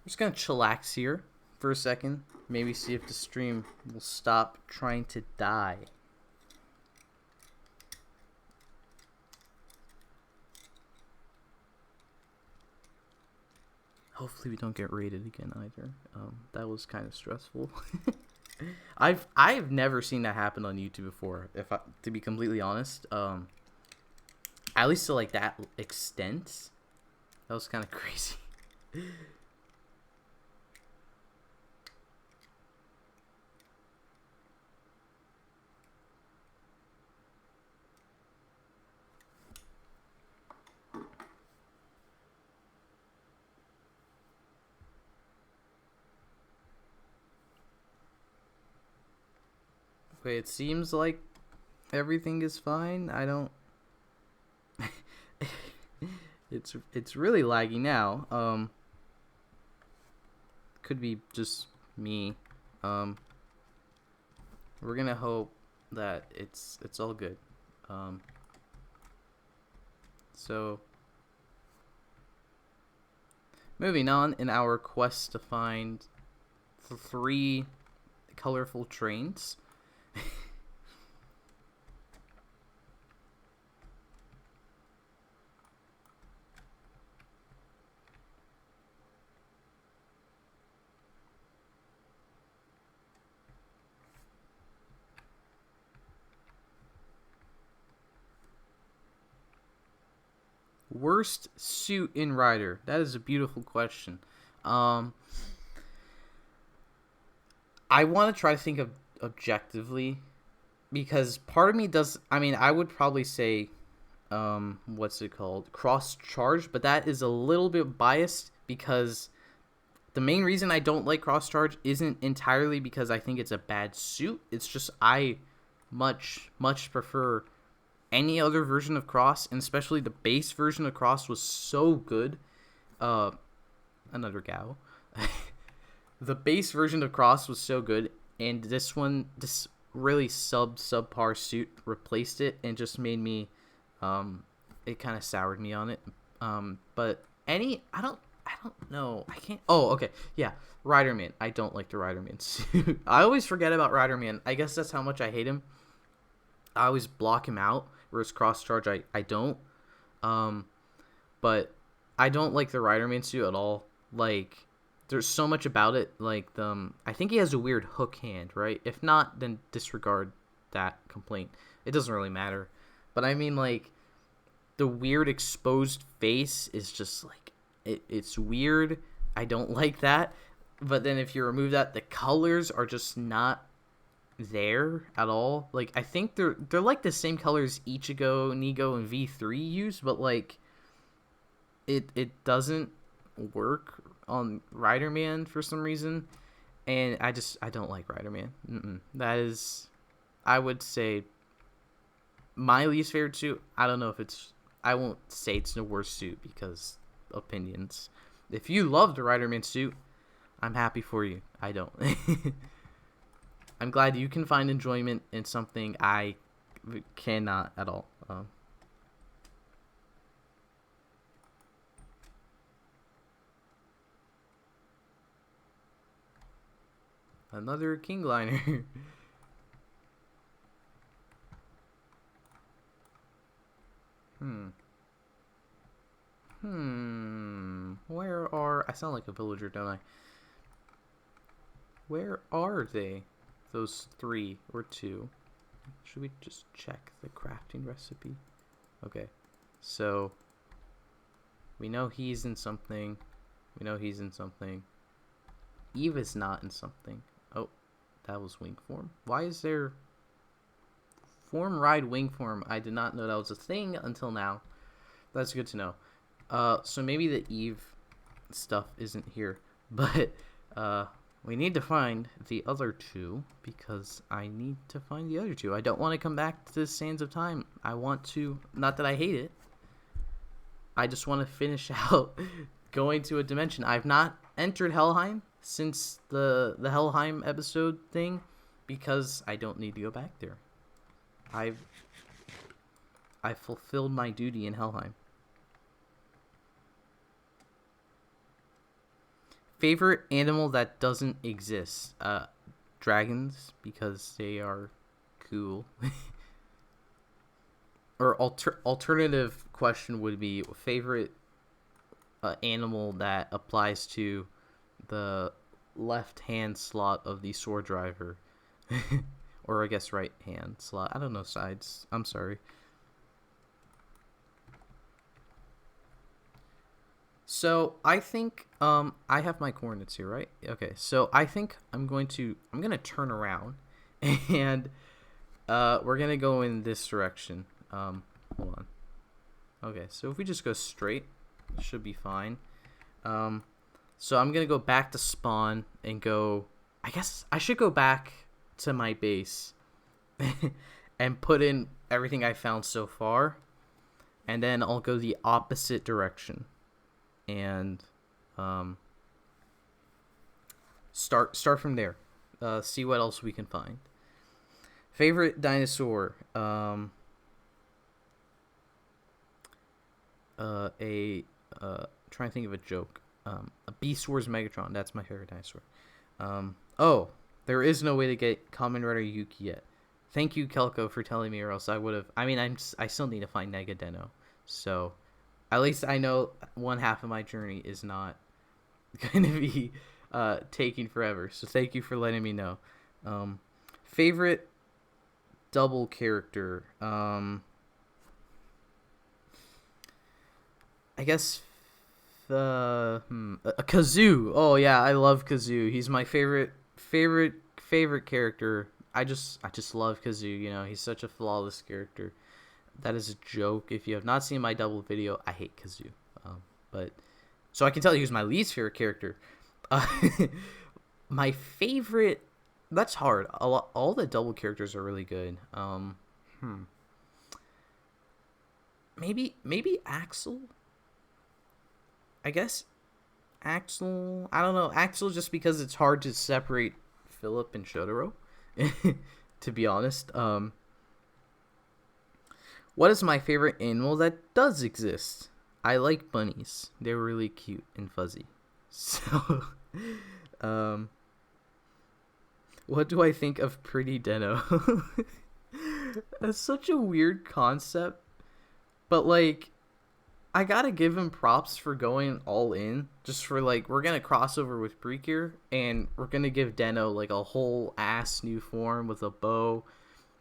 chillax here for a second. Maybe see if the stream will stop trying to die. Hopefully we don't get raided again either. That was kind of stressful. I've never seen that happen on YouTube before, to be completely honest. At least to like that extent. That was kind of crazy. Okay, it seems like everything is fine. I don't. It's really laggy now. Could be just me. We're gonna hope that it's all good. So moving on in our quest to find 3 colorful trains. Worst suit in Rider? That is a beautiful question. I want to try to think of objectively, because part of me does. I mean, I would probably say, what's it called? Cross charge, but that is a little bit biased, because the main reason I don't like cross charge isn't entirely because I think it's a bad suit. It's just I much prefer any other version of Cross, and especially the base version of Cross was so good. Another Gao. The base version of Cross was so good, and this really subpar suit replaced it and just made me, it kind of soured me on it. But I don't know. I can't. Oh, okay. Yeah, Riderman. I don't like the Riderman suit. I always forget about Riderman. I guess that's how much I hate him. I always block him out. Whereas cross charge, I don't. But I don't like the Riderman suit at all. Like, there's so much about it. Like, I think he has a weird hook hand, right? If not, then disregard that complaint. It doesn't really matter. But I mean, like, the weird exposed face is just like, it's weird. I don't like that. But then if you remove that, the colors are just not there at all. Like, I think they're like the same colors Ichigo, Nigo, and V3 use, but like it doesn't work on Riderman for some reason, and I don't like Riderman. That is, I would say, my least favorite suit. I don't know if I won't say it's the worst suit because opinions, If you love the Riderman suit, I'm happy for you. I don't. I'm glad you can find enjoyment in something I cannot at all. Another King Liner. Where are... I sound like a villager, don't I? Where are they? Those 3 or 2. Should we just check the crafting recipe? Okay. So, we know he's in something. We know he's in something. Eve is not in something. Oh, that was wing form. Why is there... Form ride wing form? I did not know that was a thing until now. That's good to know. So maybe the Eve stuff isn't here. But, we need to find the other 2, because I need to find the other 2. I don't want to come back to the Sands of Time. I want to, not that I hate it, I just want to finish out going to a dimension. I've not entered Helheim since the Helheim episode thing, because I don't need to go back there. I fulfilled my duty in Helheim. Favorite animal that doesn't exist? Dragons, because they are cool. Or alternative question would be favorite animal that applies to the left hand slot of the sword driver. Or I guess right hand slot. I don't know sides. I'm sorry. So I think I have my coordinates here, right? Okay, so I think I'm gonna turn around and we're gonna go in this direction. Hold on. Okay, so if we just go straight, it should be fine. So I'm gonna go back to spawn and go. I guess I should go back to my base and put in everything I found so far, and then I'll go the opposite direction and start from there. See what else we can find. Favorite dinosaur? Trying to think of a joke. A Beast Wars Megatron. That's my favorite dinosaur. Oh, there is no way to get Kamen Rider Yuki yet. Thank you, Kelko, for telling me, or else I would have. I mean, I still need to find Negadeno. So, at least I know one half of my journey is not going to be taking forever. So thank you for letting me know. Favorite double character? I guess Kazoo. Oh yeah, I love Kazoo. He's my favorite character. I just love Kazoo. You know, he's such a flawless character. That is a joke. If you have not seen my double video, I hate Kazoo. But so I can tell you who's my least favorite character. My favorite. That's hard. All the double characters are really good. Maybe Axel. I guess Axel. I don't know. Axel, just because it's hard to separate Philip and Shotaro. To be honest. What is my favorite animal that does exist? I like bunnies. They're really cute and fuzzy. So, what do I think of Pretty Deno? That's such a weird concept. But, like, I gotta give him props for going all in. Just for, like, we're gonna cross over with Precure, and we're gonna give Deno, like, a whole ass new form with a bow.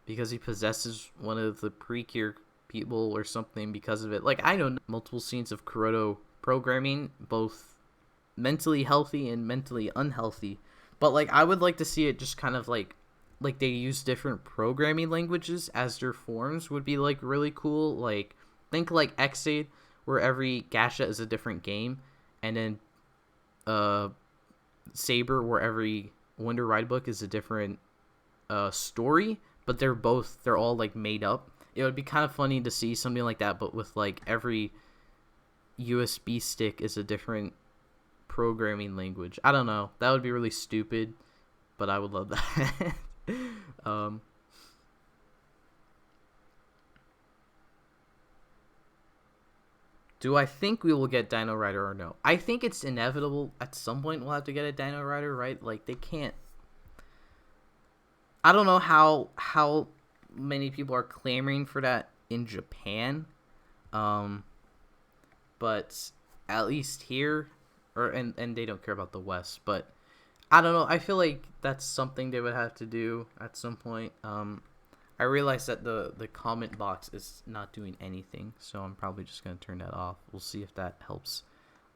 Because he possesses one of the Precure people or something because of it. Like, I know multiple scenes of Kuroto programming, both mentally healthy and mentally unhealthy. But, like, I would like to see it just kind of, like they use different programming languages as their forms would be, like, really cool. Like, think, like, Xade, where every gacha is a different game. And then, Saber, where every Wonder Ride book is a different, story. But they're all, like, made up. It would be kind of funny to see something like that, but with, like, every USB stick is a different programming language. I don't know. That would be really stupid, but I would love that. Do I think we will get Dino Rider or no? I think it's inevitable. At some point, we'll have to get a Dino Rider, right? Like, they can't... I don't know how many people are clamoring for that in Japan. But at least here... and they don't care about the West, but I don't know. I feel like that's something they would have to do at some point. I realize that the comment box is not doing anything, so I'm probably just going to turn that off. We'll see if that helps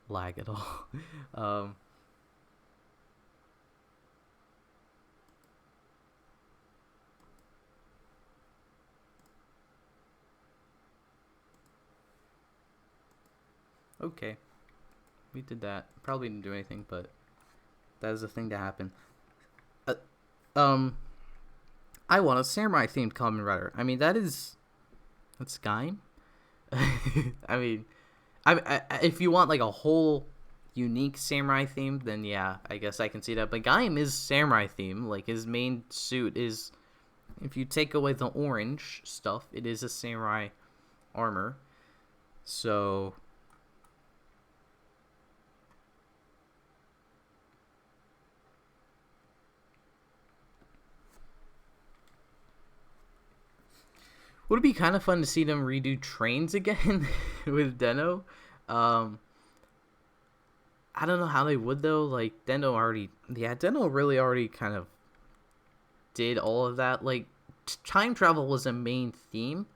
lag at all. Okay. We did that. Probably didn't do anything, but that is a thing to happen. I want a samurai themed Kamen Rider. I mean, that's Gaim. I mean, if you want like a whole unique samurai theme, then yeah, I guess I can see that. But Gaim is samurai theme. Like, his main suit is, if you take away the orange stuff, it is a samurai armor. So would it be kind of fun to see them redo trains again with Den-O? I don't know how they would, though. Like, Den-O really already kind of did all of that. Like, time travel was a main theme,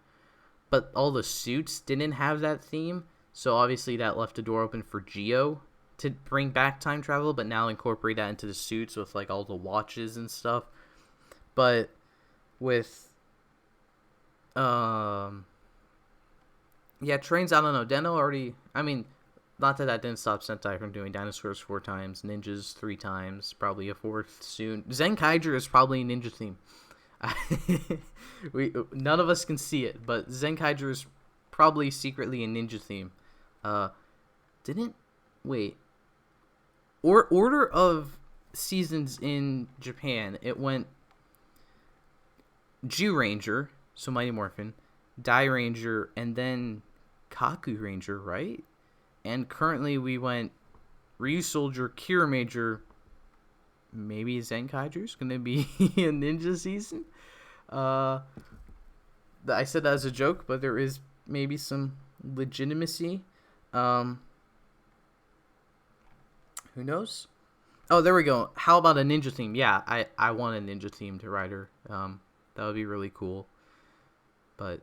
but all the suits didn't have that theme. So obviously that left the door open for Zi-O to bring back time travel, but now incorporate that into the suits with like all the watches and stuff. But with yeah, trains, I don't know. Den-O already, I mean, not that didn't stop Sentai from doing dinosaurs 4 times, ninjas 3 times, probably a 4th soon. Zenkaiger is probably a ninja theme. None of us can see it, but Zenkaiger is probably secretly a ninja theme. Order of seasons in Japan, it went Ranger, so Mighty Morphin, Dai Ranger, and then Kaku Ranger, right? And currently we went Ryu Soldier, Kira Major, maybe Zenkaiger's gonna be a ninja season. I said that as a joke, but there is maybe some legitimacy. Who knows? Oh, there we go. How about a ninja theme? Yeah, I want a ninja themed rider. That would be really cool. But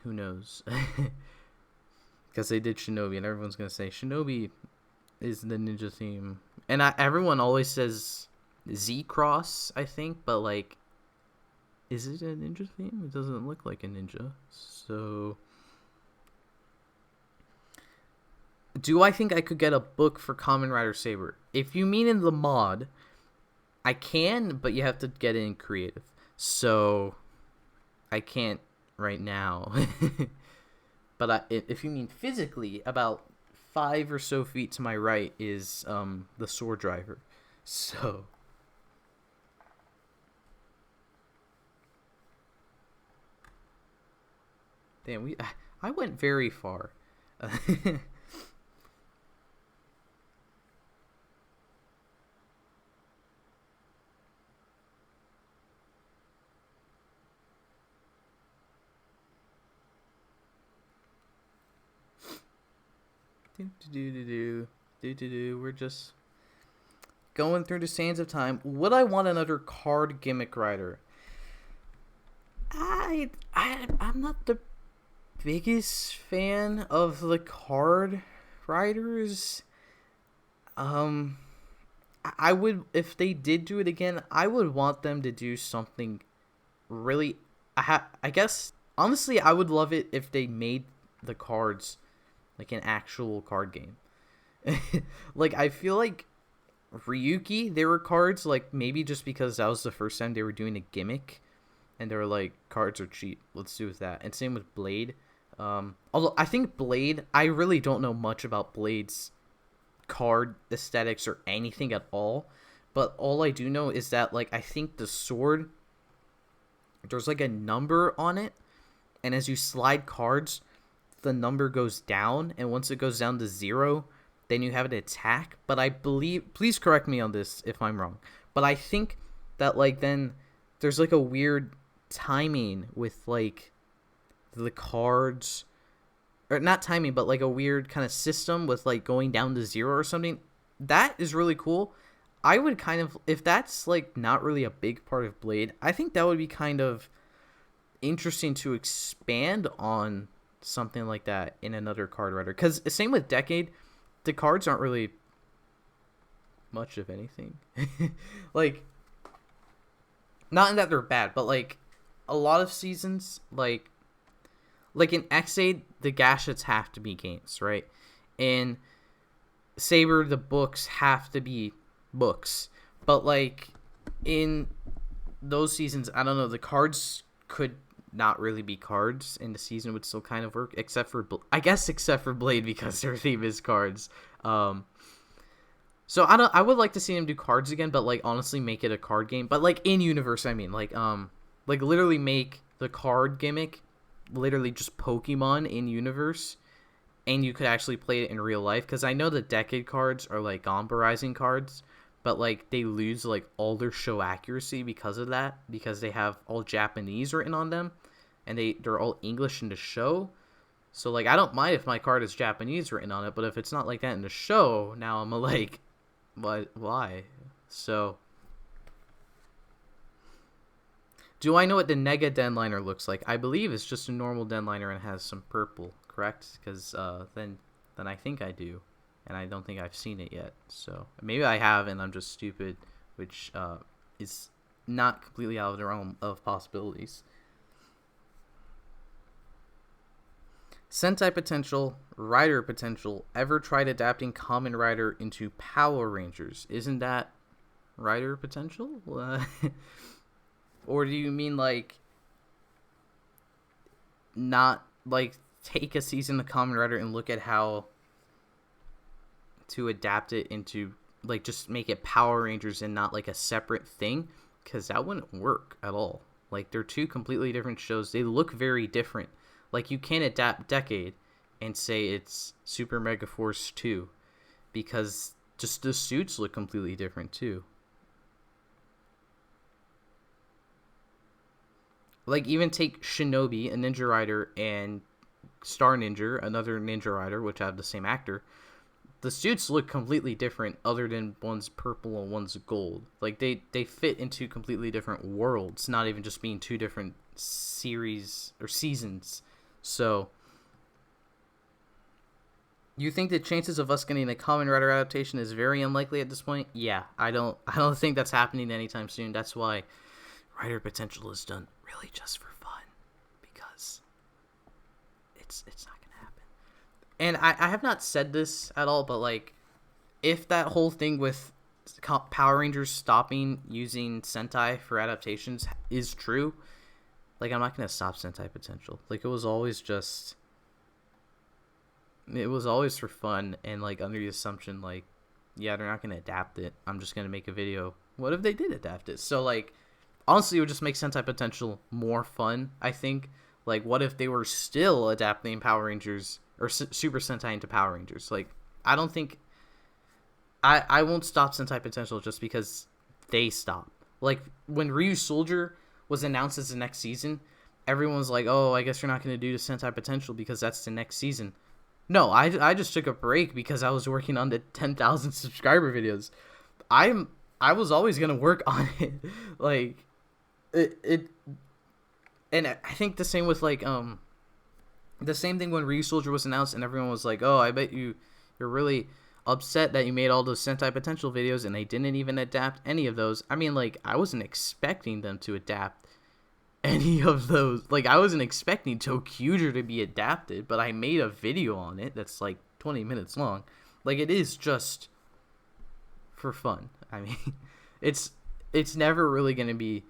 who knows? Because they did Shinobi, and everyone's going to say Shinobi is the ninja theme. And everyone always says Z-Cross, I think, but like, is it a ninja theme? It doesn't look like a ninja. So, do I think I could get a book for Kamen Rider Saber? If you mean in the mod, I can, but you have to get it in creative. So, I can't right now. But if you mean physically, about 5 or so feet to my right is the sword driver. So, damn, I went very far. We're just going through the sands of time. Would I want another card gimmick rider? I'm not the biggest fan of the card riders. I would, if they did do it again, I would want them to do something really. I guess honestly, I would love it if they made the cards like an actual card game. Like, I feel like Ryuki, there were cards, like, maybe just because that was the first time they were doing a gimmick, and they were like, cards are cheap, let's do with that. And same with Blade. Although, I think Blade, I really don't know much about Blade's card aesthetics or anything at all. But all I do know is that, like, I think the sword, there's like a number on it, and as you slide cards, the number goes down, and once it goes down to 0, then you have an attack. But I believe, please correct me on this if I'm wrong, but I think that, like, then there's like a weird timing with like the cards, or not timing, but like a weird kind of system with like going down to 0 or something. That is really cool. I would kind of, if that's like not really a big part of Blade, I think that would be kind of interesting to expand on something like that in another card writer. Because same with Decade, the cards aren't really much of anything. Like, not in that they're bad, but like a lot of seasons, like in X8, the gadgets have to be games, right? In Saber, the books have to be books. But like in those seasons, I don't know, the cards could not really be cards, and the season would still kind of work, except for Blade, because their theme is cards. So I would like to see them do cards again, but like honestly make it a card game. But like in universe, I mean, like literally make the card gimmick literally just Pokemon in universe, and you could actually play it in real life. Because I know the Decade cards are like Gamba Rising cards, but like they lose like all their show accuracy because of that, because they have all Japanese written on them, and they're all English in the show. So like I don't mind if my card is Japanese written on it, but if it's not like that in the show, now I'm like, why? So do I know what the Nega DenLiner looks like? I believe it's just a normal DenLiner and has some purple, correct? Because then I think I do, and I don't think I've seen it yet. So maybe I have, and I'm just stupid, which is not completely out of the realm of possibilities. Sentai potential, Rider potential. Ever tried adapting Kamen Rider into Power Rangers? Isn't that Rider potential? Or do you mean like not like take a season of Kamen Rider and look at how to adapt it into like just make it Power Rangers and not like a separate thing? Because that wouldn't work at all. Like they're two completely different shows. They look very different. Like you can't adapt Decade and say it's Super Mega Force 2 because just the suits look completely different too. Like even take Shinobi, a Ninja Rider, and Star Ninja, another Ninja Rider, which have the same actor. The suits look completely different other than one's purple and one's gold. Like they fit into completely different worlds, not even just being two different series or seasons. So, you think the chances of us getting a Kamen Rider adaptation is very unlikely at this point? Yeah, I don't think that's happening anytime soon. That's why Rider Potential is done really just for fun, because it's not gonna happen. And I have not said this at all, but like, if that whole thing with Power Rangers stopping using Sentai for adaptations is true, like, I'm not going to stop Sentai Potential. Like, it was always for fun, and, like, under the assumption, like, yeah, they're not going to adapt it. I'm just going to make a video. What if they did adapt it? So, like, honestly, it would just make Sentai Potential more fun, I think. Like, what if they were still adapting Power Rangers, or Super Sentai into Power Rangers? Like, I don't think... I won't stop Sentai Potential just because they stop. Like, when Ryu Soldier was announced as the next season, everyone was like, oh, I guess you're not going to do the Sentai Potential because that's the next season. No, I just took a break because I was working on the 10,000 subscriber videos. I was always going to work on it. Like, it and I think the same with, like, the same thing when Ryu Soldier was announced and everyone was like, oh, I bet you're really upset that you made all those Sentai Potential videos and they didn't even adapt any of those. I mean, like, I wasn't expecting them to adapt any of those. Like, I wasn't expecting Tokyuger to be adapted, but I made a video on it that's like 20 minutes long. Like, it is just for fun. I mean, it's never really going to be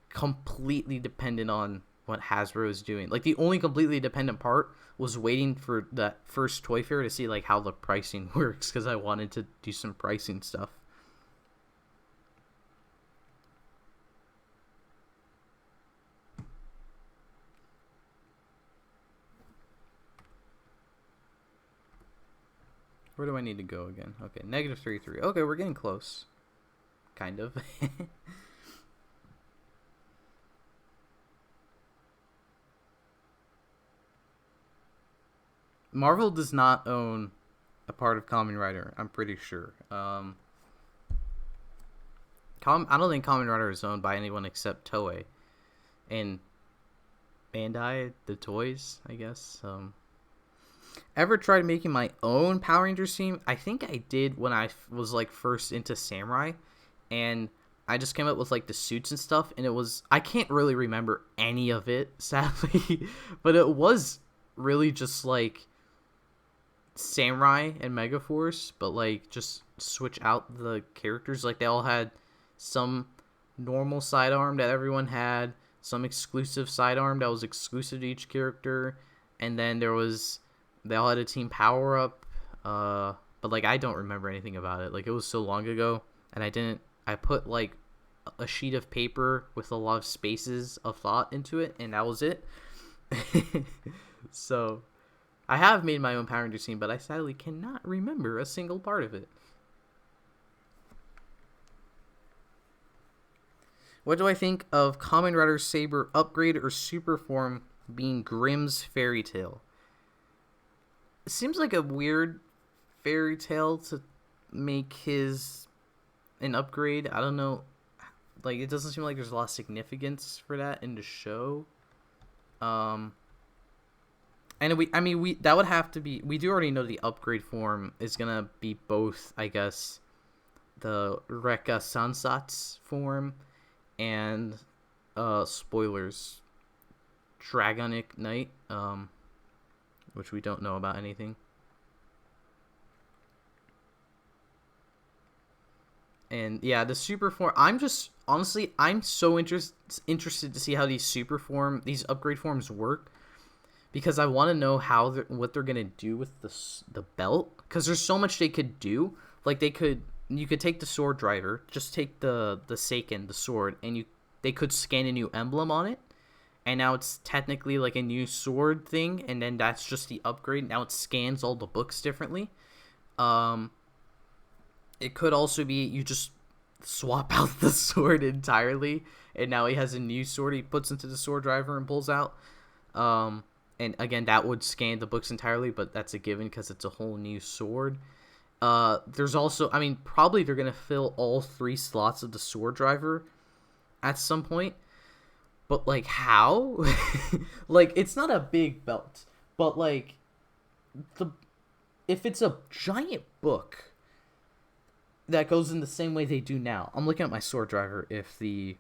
completely dependent on what Hasbro is doing. Like, the only completely dependent part was waiting for that first toy fair to see like how the pricing works, because I wanted to do some pricing stuff. Where do I need to go again? Okay, -3.3. Okay, we're getting close. Kind of. Marvel does not own a part of Kamen Rider, I'm pretty sure. I don't think Kamen Rider is owned by anyone except Toei. And Bandai, the toys, I guess. Ever tried making my own Power Rangers theme? I think I did when I was like first into Samurai, and I just came up with like the suits and stuff, and I can't really remember any of it, sadly, but it was really just like Samurai and Megaforce, but like just switch out the characters. Like, they all had some normal sidearm that everyone had, some exclusive sidearm that was exclusive to each character, and then they all had a team power up, but like I don't remember anything about it. Like, it was so long ago, and I put like a sheet of paper with a lot of spaces of thought into it, and that was it. So I have made my own Power Rangers team, but I sadly cannot remember a single part of it. What do I think of Kamen Rider Saber upgrade or super form being Grimm's fairy tale? It seems like a weird fairy tale to make an upgrade. I don't know. Like, it doesn't seem like there's a lot of significance for that in the show. And that would have to be, we do already know the upgrade form is gonna be both, I guess, the Rekka Sansatsu form and spoilers, Dragonic Knight, which we don't know about anything. And yeah, the super form, I'm so interested to see how these upgrade forms work, because I want to know what they're gonna do with the belt, because there's so much they could do. Like, you could take the sword driver, just take the Seiken, the sword, and they could scan a new emblem on it, and now it's technically like a new sword thing, and then that's just the upgrade. Now it scans all the books differently. It could also be you just swap out the sword entirely, and now he has a new sword he puts into the sword driver and pulls out. And again, that would scan the books entirely, but that's a given because it's a whole new sword. There's also, probably they're going to fill all 3 slots of the sword driver at some point. But, like, how? Like, it's not a big belt. But, like, if it's a giant book that goes in the same way they do now. I'm looking at my sword driver. If the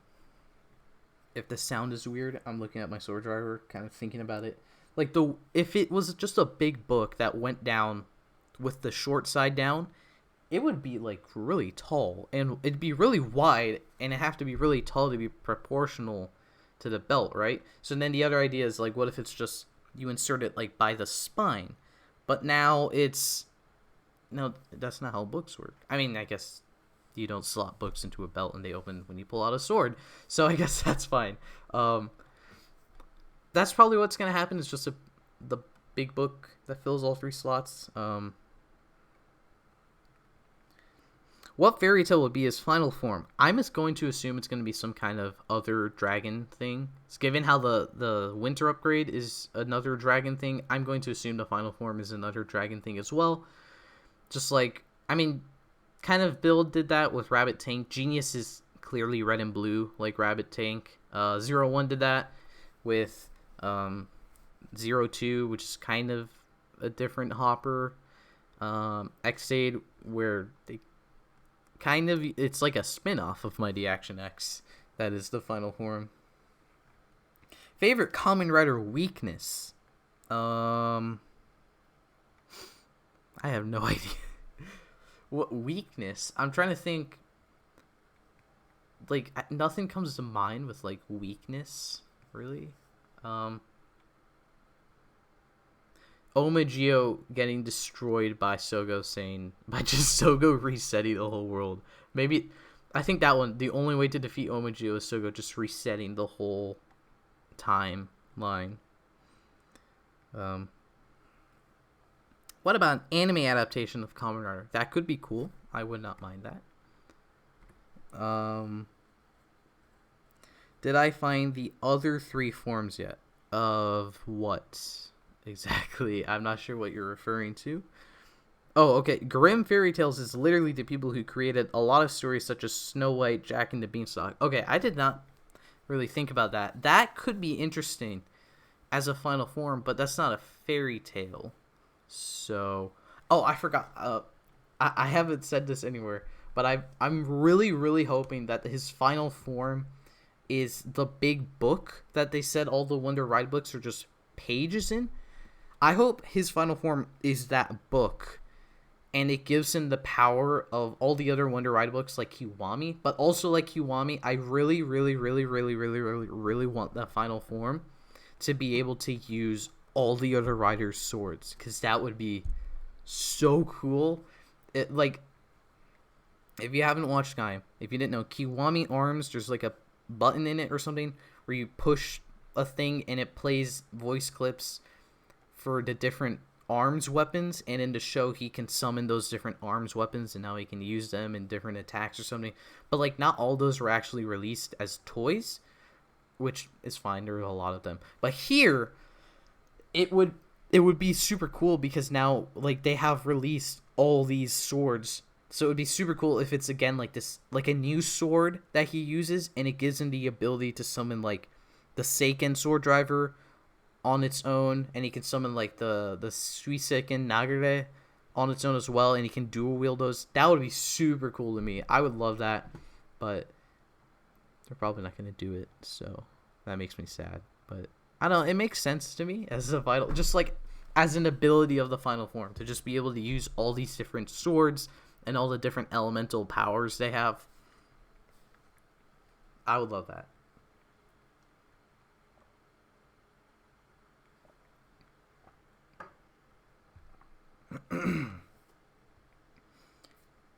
sound is weird, I'm looking at my sword driver, kind of thinking about it. Like, if it was just a big book that went down with the short side down, it would be, like, really tall. And it'd be really wide, and it'd have to be really tall to be proportional to the belt, right? So then the other idea is, like, what if it's just you insert it, like, by the spine? But now no, that's not how books work. I guess you don't slot books into a belt and they open when you pull out a sword. So I guess that's fine. That's probably what's going to happen, is just the big book that fills all 3 slots. What fairy tale would be his final form? I'm just going to assume it's going to be some kind of other dragon thing. Given how the winter upgrade is another dragon thing, I'm going to assume the final form is another dragon thing as well. Just like, kind of Build did that with Rabbit Tank. Genius is clearly red and blue, like Rabbit Tank. 01 did that with 02, which is kind of a different Hopper. X-Aid, where they it's like a spin-off of Mighty Action X. That is the final form. Favorite Kamen Rider weakness? I have no idea. What weakness? I'm trying to think. Like, nothing comes to mind with, like, weakness, really. Omagio getting destroyed by Sogo by just Sogo resetting the whole world. Maybe, I think that one, the only way to defeat Omagio is Sogo just resetting the whole timeline. What about an anime adaptation of Kamen Rider? That could be cool. I would not mind that. Did I find the other 3 forms yet? Of what exactly? I'm not sure what you're referring to. Oh, okay. Grimm Fairy Tales is literally the people who created a lot of stories such as Snow White, Jack and the Beanstalk. Okay, I did not really think about that. That could be interesting as a final form, but that's not a fairy tale. So, oh, I forgot. I haven't said this anywhere, but I'm really, really hoping that his final form is the big book that they said all the Wonder Ride books are just pages in. I hope his final form is that book, and it gives him the power of all the other Wonder Ride books like Kiwami, but also like Kiwami, I really, really, really, really, really, really, really want that final form to be able to use all the other riders' swords, because that would be so cool. It, like, if you haven't watched Gaim, if you didn't know, Kiwami arms, there's like a button in it or something where you push a thing and it plays voice clips for the different arms weapons, and in the show he can summon those different arms weapons and now he can use them in different attacks or something. But like, not all those were actually released as toys, which is fine, there are a lot of them. But here it would be super cool because now like they have released all these swords. So it would be super cool if it's again like this, like a new sword that he uses, and it gives him the ability to summon like the Seiken sword driver on its own, and he can summon like the Suiseiken Nagare on its own as well, and he can dual wield those. That would be super cool to me. I would love that, but they're probably not going to do it, so that makes me sad. But I don't know, it makes sense to me as a vital, just like as an ability of the final form, to just be able to use all these different swords and all the different elemental powers they have. I would love that.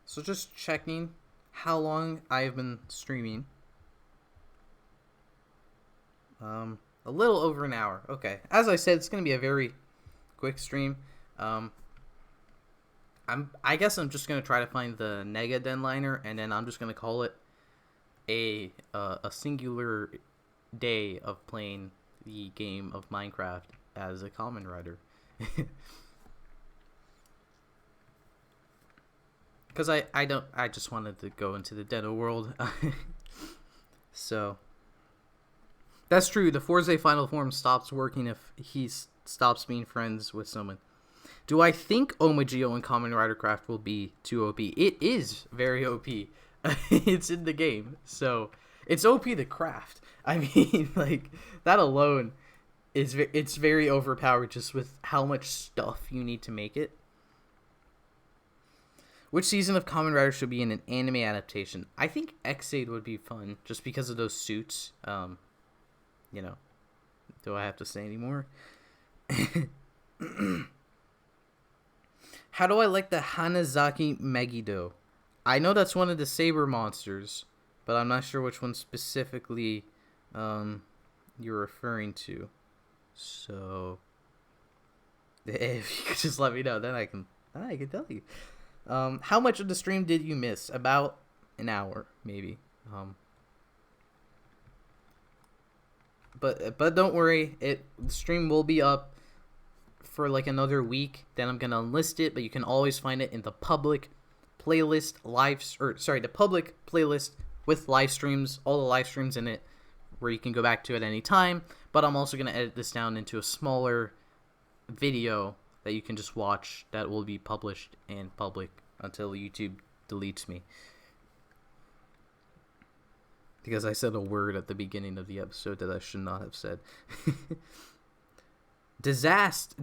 So just checking how long I've been streaming. A little over an hour. Okay. As I said, it's going to be a very quick stream. I guess I'm just going to try to find the DenLiner, and then I'm just going to call it a singular day of playing the game of Minecraft as a Kamen Rider. Because I just wanted to go into the Den world. So that's true. The Forze final form stops working if he stops being friends with someone. Do I think Omagio and Kamen Rider Craft will be too OP? It is very OP. It's in the game, so it's OP the craft. I mean, like, that alone is it's very overpowered just with how much stuff you need to make it. Which season of Kamen Rider should be in an anime adaptation? I think X-Aid would be fun just because of those suits. You know, do I have to say any more? How do I like the Hanazaki Megiddo? I know that's one of the Saber monsters, but I'm not sure which one specifically you're referring to. So if you could just let me know, then I can tell you. How much of the stream did you miss? About an hour, maybe. But don't worry, the stream will be up for like another week. Then I'm gonna unlist it, but you can always find it in the public playlist the public playlist with live streams, all the live streams in it, where you can go back to at any time. But I'm also gonna edit this down into a smaller video that you can just watch that will be published in public until YouTube deletes me. Because I said a word at the beginning of the episode that I should not have said. Disaster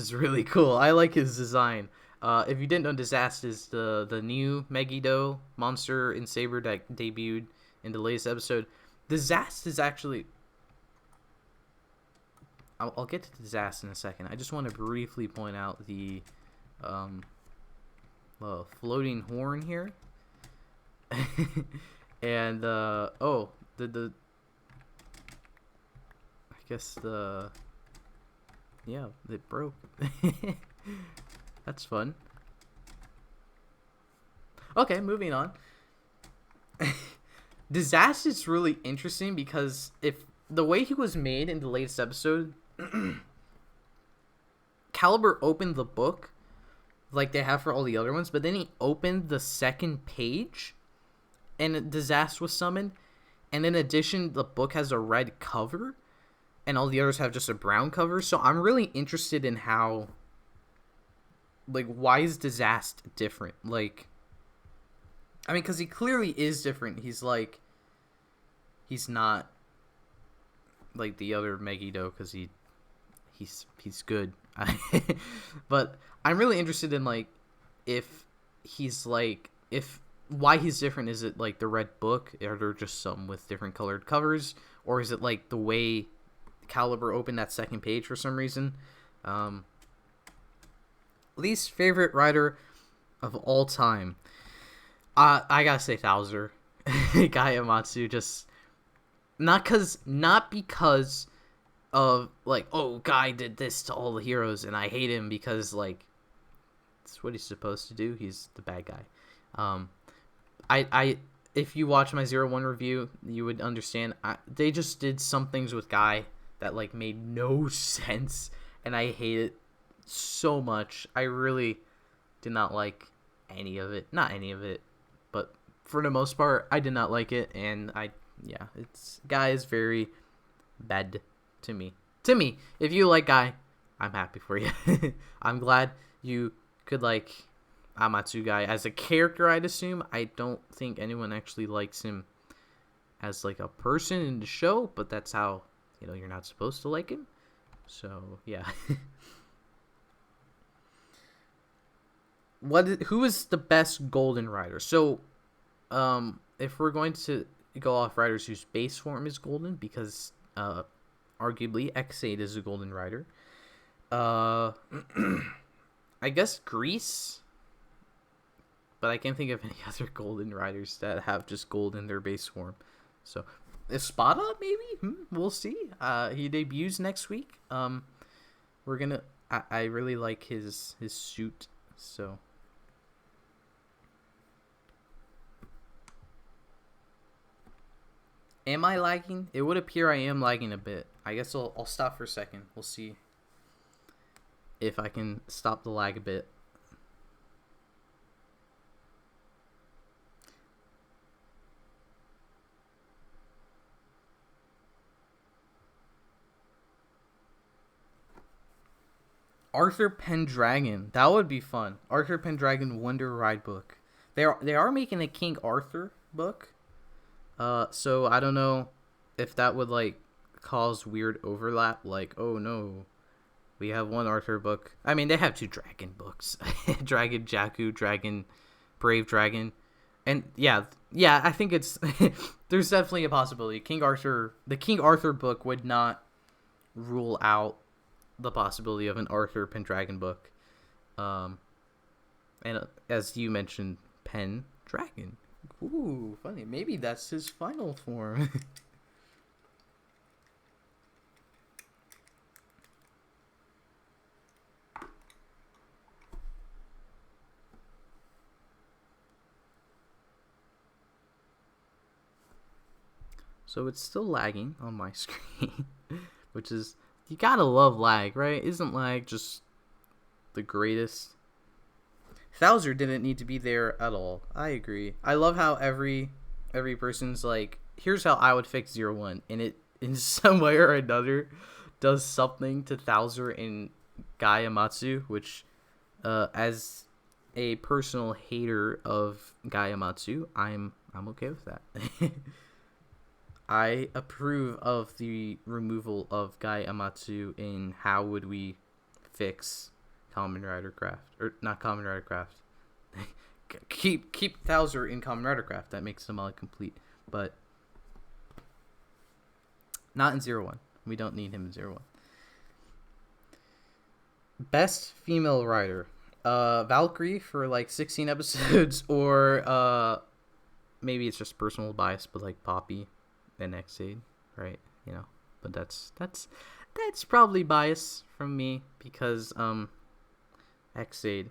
is really cool. I like his design. If you didn't know, Disaster is the new Megiddo monster in Saber that debuted in the latest episode. Disaster is actually... I'll get to disaster in a second. I just want to briefly point out the floating horn here. And the I guess it broke. That's fun. Okay, moving on. Disaster is really interesting because if the way he was made in the latest episode, Caliber opened the book like they have for all the other ones, but then he opened the second page and Disaster was summoned, and in addition the book has a red cover and all the others have just a brown cover. So I'm really interested in how, like, why is Disaster different? Like, I mean, because he clearly is different. He's not like the other Megiddo because he's good. But I'm really interested in, like, why he's different. Is it like the red book? Are there just some with different colored covers? Or is it like the way Caliber opened that second page for some reason? Least favorite writer of all time. I gotta say Thouser. Gaiamatsu, just not because of like, oh, Guy did this to all the heroes and I hate him because, like, that's what he's supposed to do. He's the bad guy. I if you watch my 01 review, you would understand. They just did some things with Guy that, like, made no sense, and I hate it so much. I really did not like any of it. Not any of it, but for the most part, I did not like it, and Guy is very bad to me. If you like Guy, I'm happy for you. I'm glad you could like Amatsu Guy as a character. I'd assume. I don't think anyone actually likes him as, like, a person in the show, but that's how, you're not supposed to like him. So yeah. Who is the best Golden Rider? So, if we're going to go off riders whose base form is golden, because arguably X8 is a Golden Rider. I guess Grease, but I can't think of any other Golden Riders that have just gold in their base form. So, Espada, maybe? We'll see. He debuts next week. We're gonna. I really like his suit. So. Am I lagging? It would appear I am lagging a bit. I guess I'll stop for a second. We'll see if I can stop the lag a bit. Arthur Pendragon. That would be fun. Arthur Pendragon Wonder Ride book. They are making a King Arthur book. So I don't know if that would, like, cause weird overlap. Like, oh no, we have one Arthur book. I mean, they have two Dragon books. Dragon Jakku, Dragon Brave Dragon. And yeah, I think it's there's definitely a possibility. The King Arthur book would not rule out the possibility of an Arthur Pendragon book. And as you mentioned, Pendragon. Ooh, funny. Maybe that's his final form. So it's still lagging on my screen, which is, you gotta love lag, right? Isn't lag just the greatest? Thouser didn't need to be there at all. I agree. I love how every person's like, here's how I would fix 01, and it in some way or another does something to Thouser and Gaiamatsu, which as a personal hater of Gaiamatsu, I'm okay with that. I approve of the removal of Gaiamatsu in how would we fix Kamen Rider Craft, or not Kamen Rider Craft. keep Thouser in Kamen Rider Craft. That makes them all complete, but not in 01. We don't need him in 01. Best female writer. Valkyrie for like 16 episodes, or maybe it's just personal bias, but like Poppy and Xaid, right? You know, but that's probably bias from me because Xaid.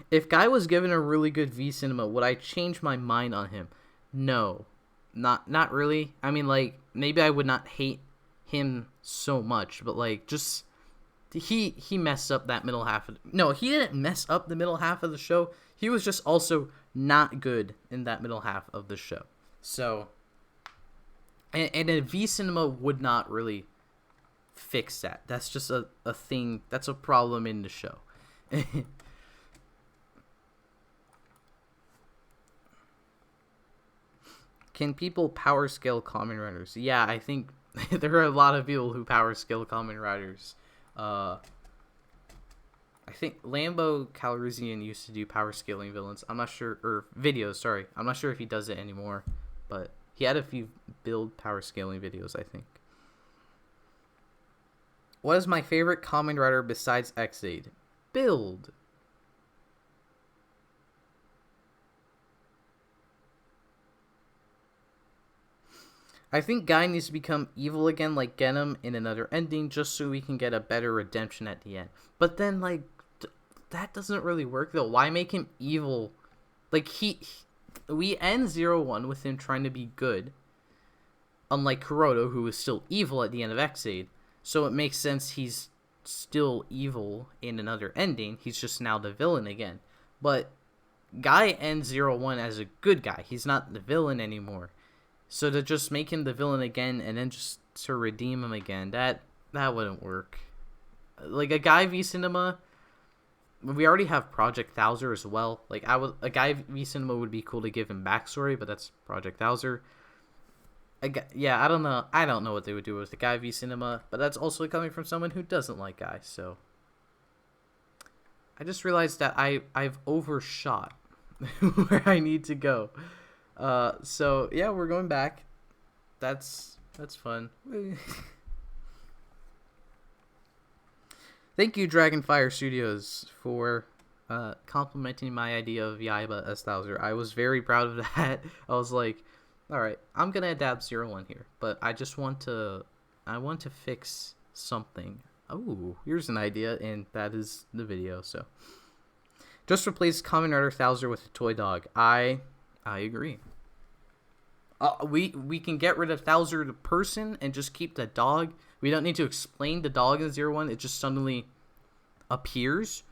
If Guy was given a really good V cinema, would I change my mind on him? No, not really. I mean, like maybe I would not hate him so much, but like just he messed up that middle half of no, he didn't mess up the middle half of the show. He was just also not good in that middle half of the show. So and a V cinema would not really fix that. That's just a thing. That's a problem in the show. Can people power scale Kamen Riders? Yeah, I think there are a lot of people who power scale Kamen Riders. I think Lambo Calrissian used to do power scaling villains. I'm not sure, or videos. Sorry, I'm not sure if he does it anymore, but he had a few build power scaling videos, I think. What is my favorite Kamen Rider besides Xaid? Build. I think Guy needs to become evil again like Genom in another ending just so we can get a better redemption at the end. But then, like, that doesn't really work, though. Why make him evil? Like, we end 0-1 with him trying to be good, unlike Kuroto, who is still evil at the end of Xaid. So it makes sense he's still evil in another ending. He's just now the villain again. But Guy ends 0-1 as a good guy. He's not the villain anymore. So to just make him the villain again and then just to redeem him again, that wouldn't work. Like a Guy v Cinema, we already have Project Thouser as well. Like a Guy v Cinema would be cool to give him backstory, but that's Project Thouser. Yeah, I don't know what they would do with the Guy v Cinema, but that's also coming from someone who doesn't like Guy. So I just realized that I've overshot where I need to go. So yeah, we're going back. That's fun. Thank you, Dragonfire Studios, for complimenting my idea of Yaiba as Thouser. I was very proud of that. I was like, all right, I'm gonna adapt 0-1 here, but I want to fix something. Oh, here's an idea, and that is the video. So just replace Kamen Rider Thouser with a toy dog. I agree. We can get rid of Thouser the person and just keep the dog. We don't need to explain the dog in 0-1. It just suddenly appears.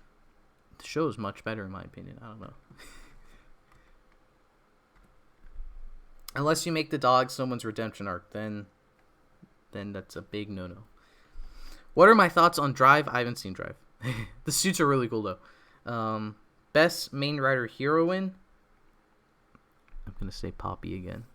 The show is much better in my opinion. I don't know. Unless you make the dog someone's redemption arc, then that's a big no-no. What are my thoughts on Drive? I haven't seen Drive. The suits are really cool though. Best main rider heroine. I'm gonna say Poppy again.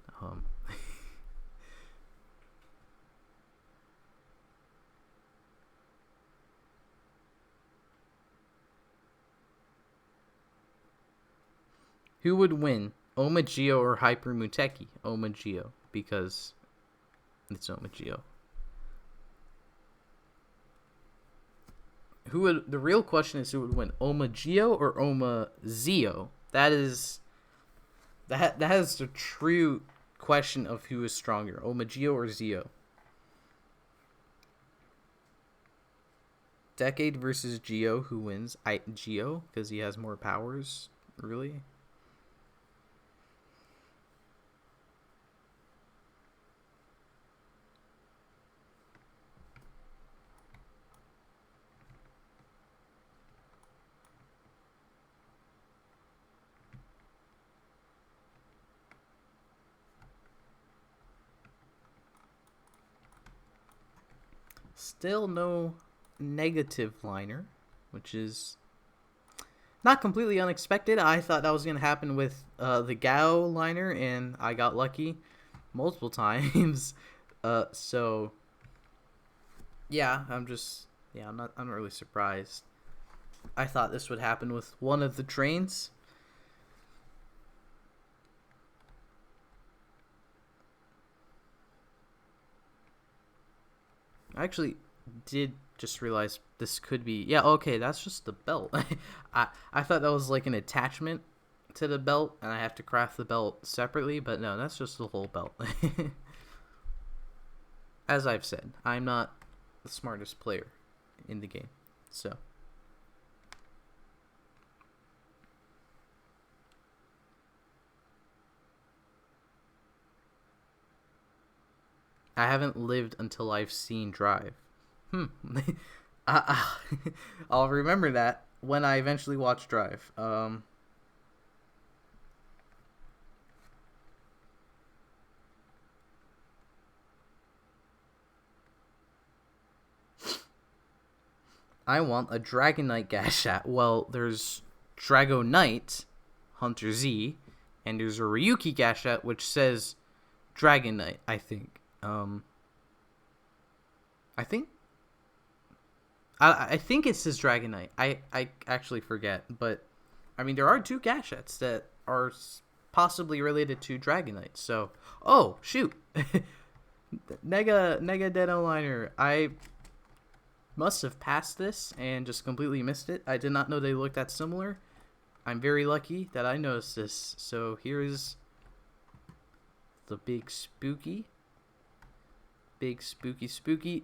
Who would win, Oma-Gio or Hyper Muteki? Oma-Gio, because it's Oma-Gio. The real question is who would win, Oma-Gio or Oma-Zi-O? That is the true question of who is stronger, Oma-Gio or Zi-O. Decade versus Gio, who wins? Gio, because he has more powers, really? Still no negative liner, which is not completely unexpected. I thought that was going to happen with the Gao liner, and I got lucky multiple times. So yeah, I'm not really surprised. I thought this would happen with one of the trains. I actually did just realized this could be... Yeah, okay, that's just the belt. I thought that was like an attachment to the belt, and I have to craft the belt separately, but no, that's just the whole belt. As I've said, I'm not the smartest player in the game, so... I haven't lived until I've seen Drive. I'll remember that when I eventually watch Drive. I want a Dragon Knight Gashat. Well, there's Drago Knight, Hunter Z, and there's a Ryuki Gashat, which says Dragon Knight, I think. I think it says Dragon Knight. I actually forget, but I mean there are 2 Gashets that are possibly related to Dragon Knight. So, oh shoot, DenLiner. I must have passed this and just completely missed it. I did not know they looked that similar. I'm very lucky that I noticed this. So here's the big spooky,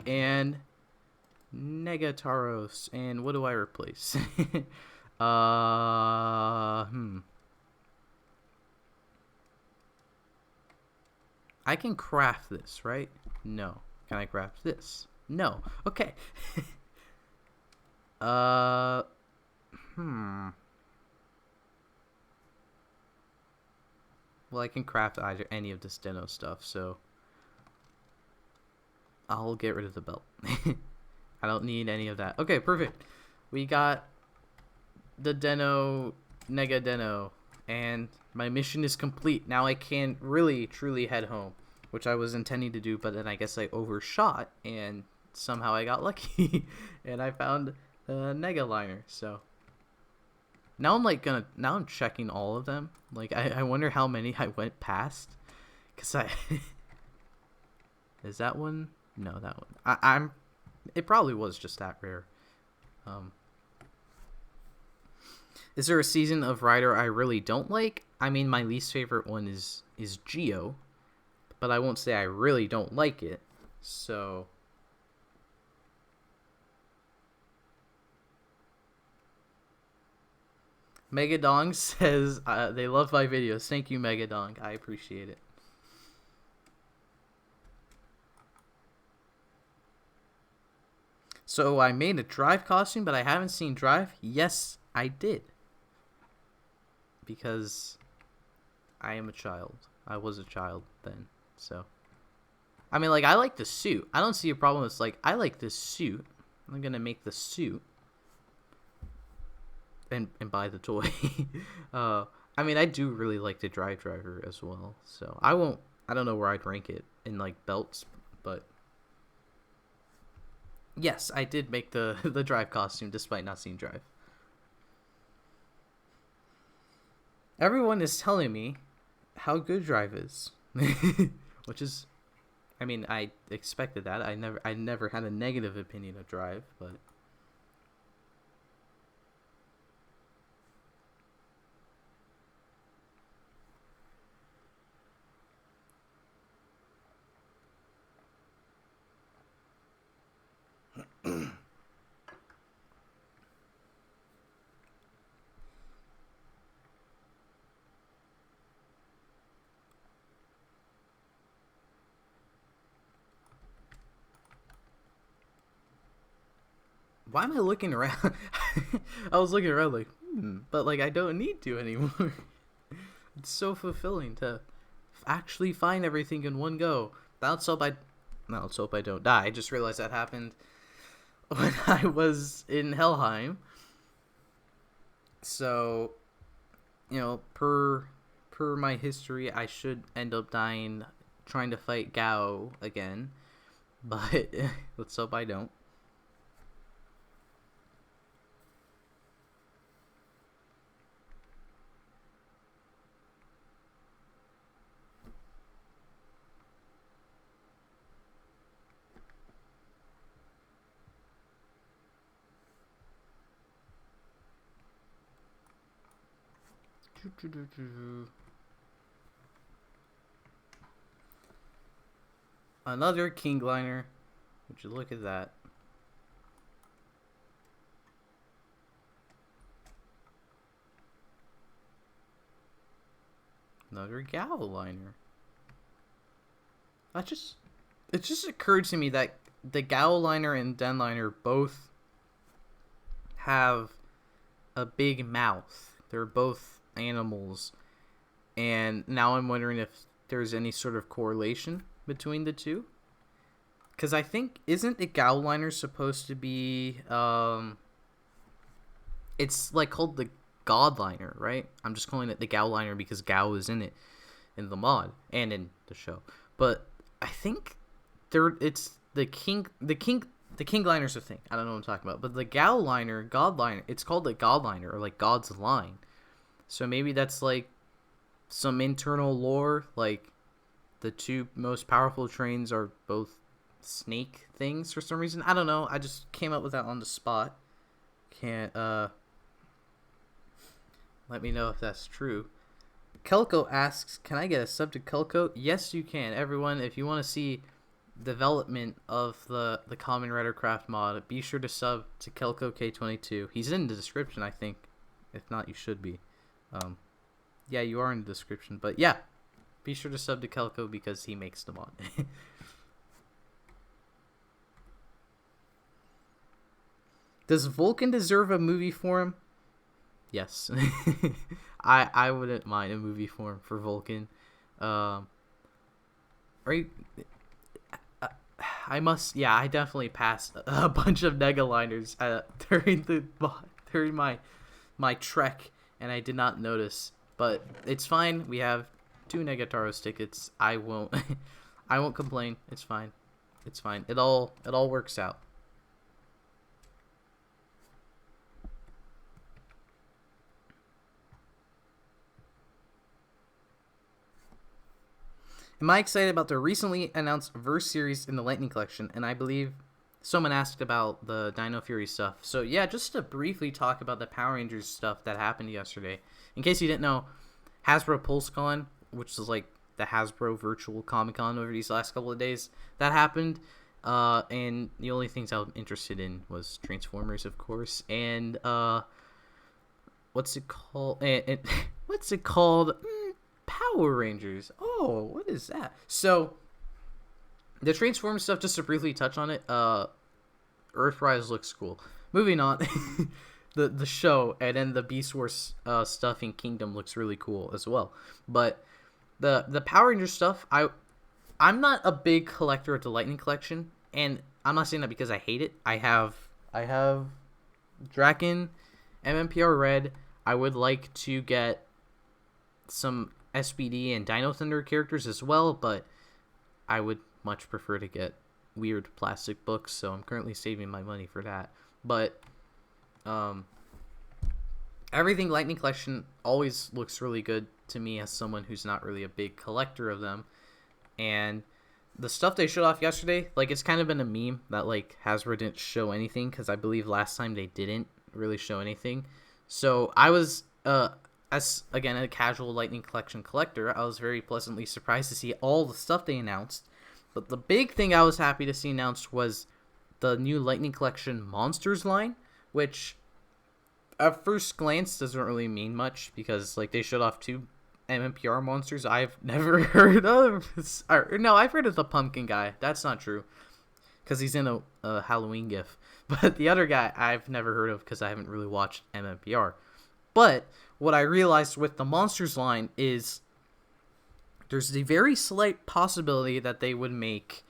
and Negataros. And what do I replace? I can craft this, right? No. Can I craft this? No. Okay. Well, I can craft either any of this Deno stuff, so I'll get rid of the belt. I don't need any of that. Okay, perfect. We got the Deno, Nega Deno, and my mission is complete. Now I can really, truly head home, which I was intending to do, but then I guess I overshot, and somehow I got lucky, and I found a DenLiner, so... Now I'm checking all of them. Like, I wonder how many I went past. Because Is that one? No, that one. It probably was just that rare. Is there a season of Rider I really don't like? I mean, my least favorite one is Zi-O. But I won't say I really don't like it. So... Megadong says they love my videos. Thank you, Megadong. I appreciate it. So I made a Drive costume, but I haven't seen Drive. Yes, I did. Because I am a child. I was a child then. So, I mean, like, I like the suit. I don't see a problem. It's like, I like this suit. I'm going to make the suit. And buy the toy. I mean, I do really like the Drive Driver as well. So I don't know where I'd rank it in like belts, but yes, I did make the Drive costume despite not seeing Drive. Everyone is telling me how good Drive is, which is, I mean, I expected that. I never had a negative opinion of Drive, but. Why am I looking around? I was looking around like, but like I don't need to anymore. It's so fulfilling to actually find everything in one go. Let's hope I don't die. I just realized that happened when I was in Helheim. So, you know, per my history, I should end up dying trying to fight Gao again. But let's hope I don't. Another DenLiner. Would you look at that? Another DenLiner. It just occurred to me that the DenLiner and DenLiner both have a big mouth. They're both animals. And now I'm wondering if there's any sort of correlation between the two. Because I think, isn't the DenLiner supposed to be, it's like called the Godliner, right? I'm just calling it the DenLiner because Gao is in it, in the mod, and in the show. But I think it's the DenLiner's a thing. I don't know what I'm talking about. But the Godliner, it's called the Godliner, or like God's line. So maybe that's like some internal lore, like the two most powerful trains are both snake things for some reason. I don't know. I just came up with that on the spot. Can't let me know if that's true. Kelko asks, can I get a sub to Kelko? Yes, you can. Everyone, if you want to see development of the Kamen Rider Craft mod, be sure to sub to Kelko K22. He's in the description, I think. If not, you should be. Yeah, you are in the description. But yeah, be sure to sub to Kelko because he makes the mod. Does Vulcan deserve a movie form? Yes. I wouldn't mind a movie form for Vulcan. Right? I definitely passed a bunch of Negaliners during my trek, and I did not notice. But it's fine. We have 2 Negataros tickets. I won't complain. It's fine. It's fine. It all works out. Am I excited about the recently announced Verse series in the Lightning Collection? And I believe someone asked about the Dino Fury stuff. So yeah, just to briefly talk about the Power Rangers stuff that happened yesterday. In case you didn't know, Hasbro PulseCon, which is like the Hasbro virtual Comic-Con over these last couple of days, that happened. And the only things I was interested in was Transformers, of course, and what's it called? What's it called? Power Rangers. Oh, what is that? So the Transformers stuff, just to briefly touch on it, Earthrise looks cool. Moving on. the show, and then the Beast Wars stuff in Kingdom looks really cool as well. But the Power Rangers stuff, I'm not a big collector of the Lightning Collection, and I'm not saying that because I hate it. I have Draken, MMPR Red. I would like to get some SPD and Dino Thunder characters as well, but I would much prefer to get weird plastic books, so I'm currently saving my money for that. But everything Lightning Collection always looks really good to me as someone who's not really a big collector of them. And the stuff they showed off yesterday, like, it's kind of been a meme that like Hasbro didn't show anything, because I believe last time they didn't really show anything. So I was as, again, a casual Lightning Collection collector, I was very pleasantly surprised to see all the stuff they announced. But the big thing I was happy to see announced was the new Lightning Collection Monsters line, which at first glance doesn't really mean much, because like they showed off 2 MMPR monsters I've never heard of. No, I've heard of the pumpkin guy. That's not true, because he's in a Halloween gif. But the other guy I've never heard of because I haven't really watched MMPR. But what I realized with the Monsters line is there's a very slight possibility that they would make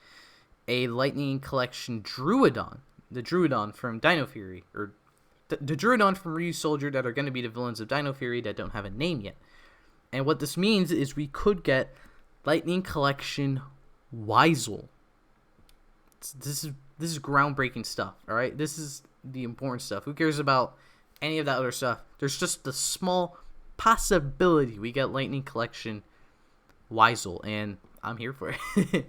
a Lightning Collection Druidon. The Druidon from Dino Fury. Or the Druidon from Ryu Soldier that are going to be the villains of Dino Fury that don't have a name yet. And what this means is we could get Lightning Collection Weisel. This is groundbreaking stuff, alright? This is the important stuff. Who cares about any of that other stuff? There's just the small possibility we get Lightning Collection Weisel, and I'm here for it.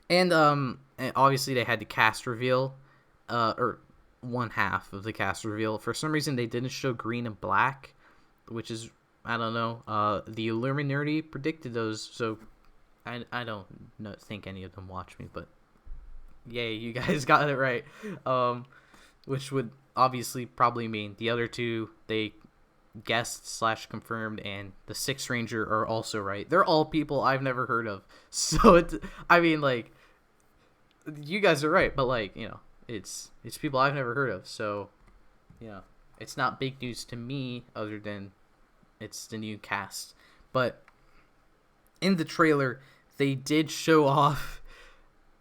And obviously they had the cast reveal, or one half of the cast reveal. For some reason, they didn't show green and black, which is, I don't know. The Illuminati predicted those, so I don't think any of them watch me, but yay, you guys got it right. Which would obviously probably mean the other two, they guessed / confirmed, and the Sixth Ranger are also right. They're all people I've never heard of. So I mean, like, you guys are right, but like, you know, it's people I've never heard of. So, you know, it's not big news to me other than it's the new cast. But in the trailer, they did show off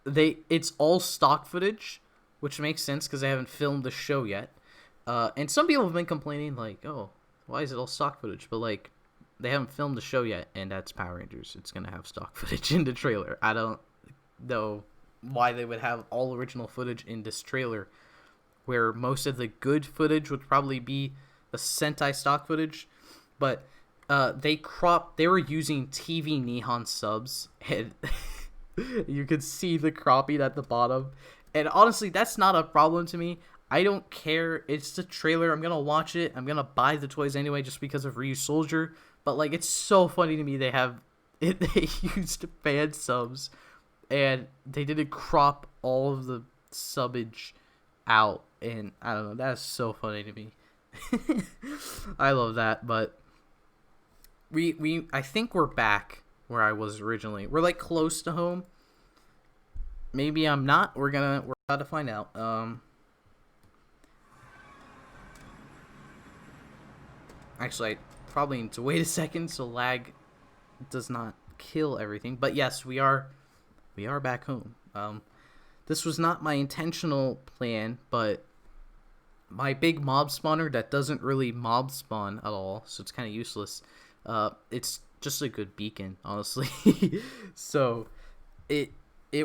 it's all stock footage, which makes sense because they haven't filmed the show yet. And some people have been complaining, like, oh, why is it all stock footage? But, like, they haven't filmed the show yet, and that's Power Rangers. It's going to have stock footage in the trailer. I don't know why they would have all original footage in this trailer, where most of the good footage would probably be the Sentai stock footage. But they were using TV Nihon subs, and you could see the cropping at the bottom. And honestly, that's not a problem to me. I don't care. It's the trailer. I'm going to watch it. I'm going to buy the toys anyway just because of Ryu Soldier. But, like, it's so funny to me they used fan subs, and they didn't crop all of the subbage out. And, I don't know. That's so funny to me. I love that. But I think we're back where I was originally. We're, like, close to home. Maybe I'm not. We're about to find out. Actually, I probably need to wait a second so lag does not kill everything. But yes, we are back home. This was not my intentional plan, but my big mob spawner that doesn't really mob spawn at all, so it's kind of useless. It's just a good beacon, honestly. So it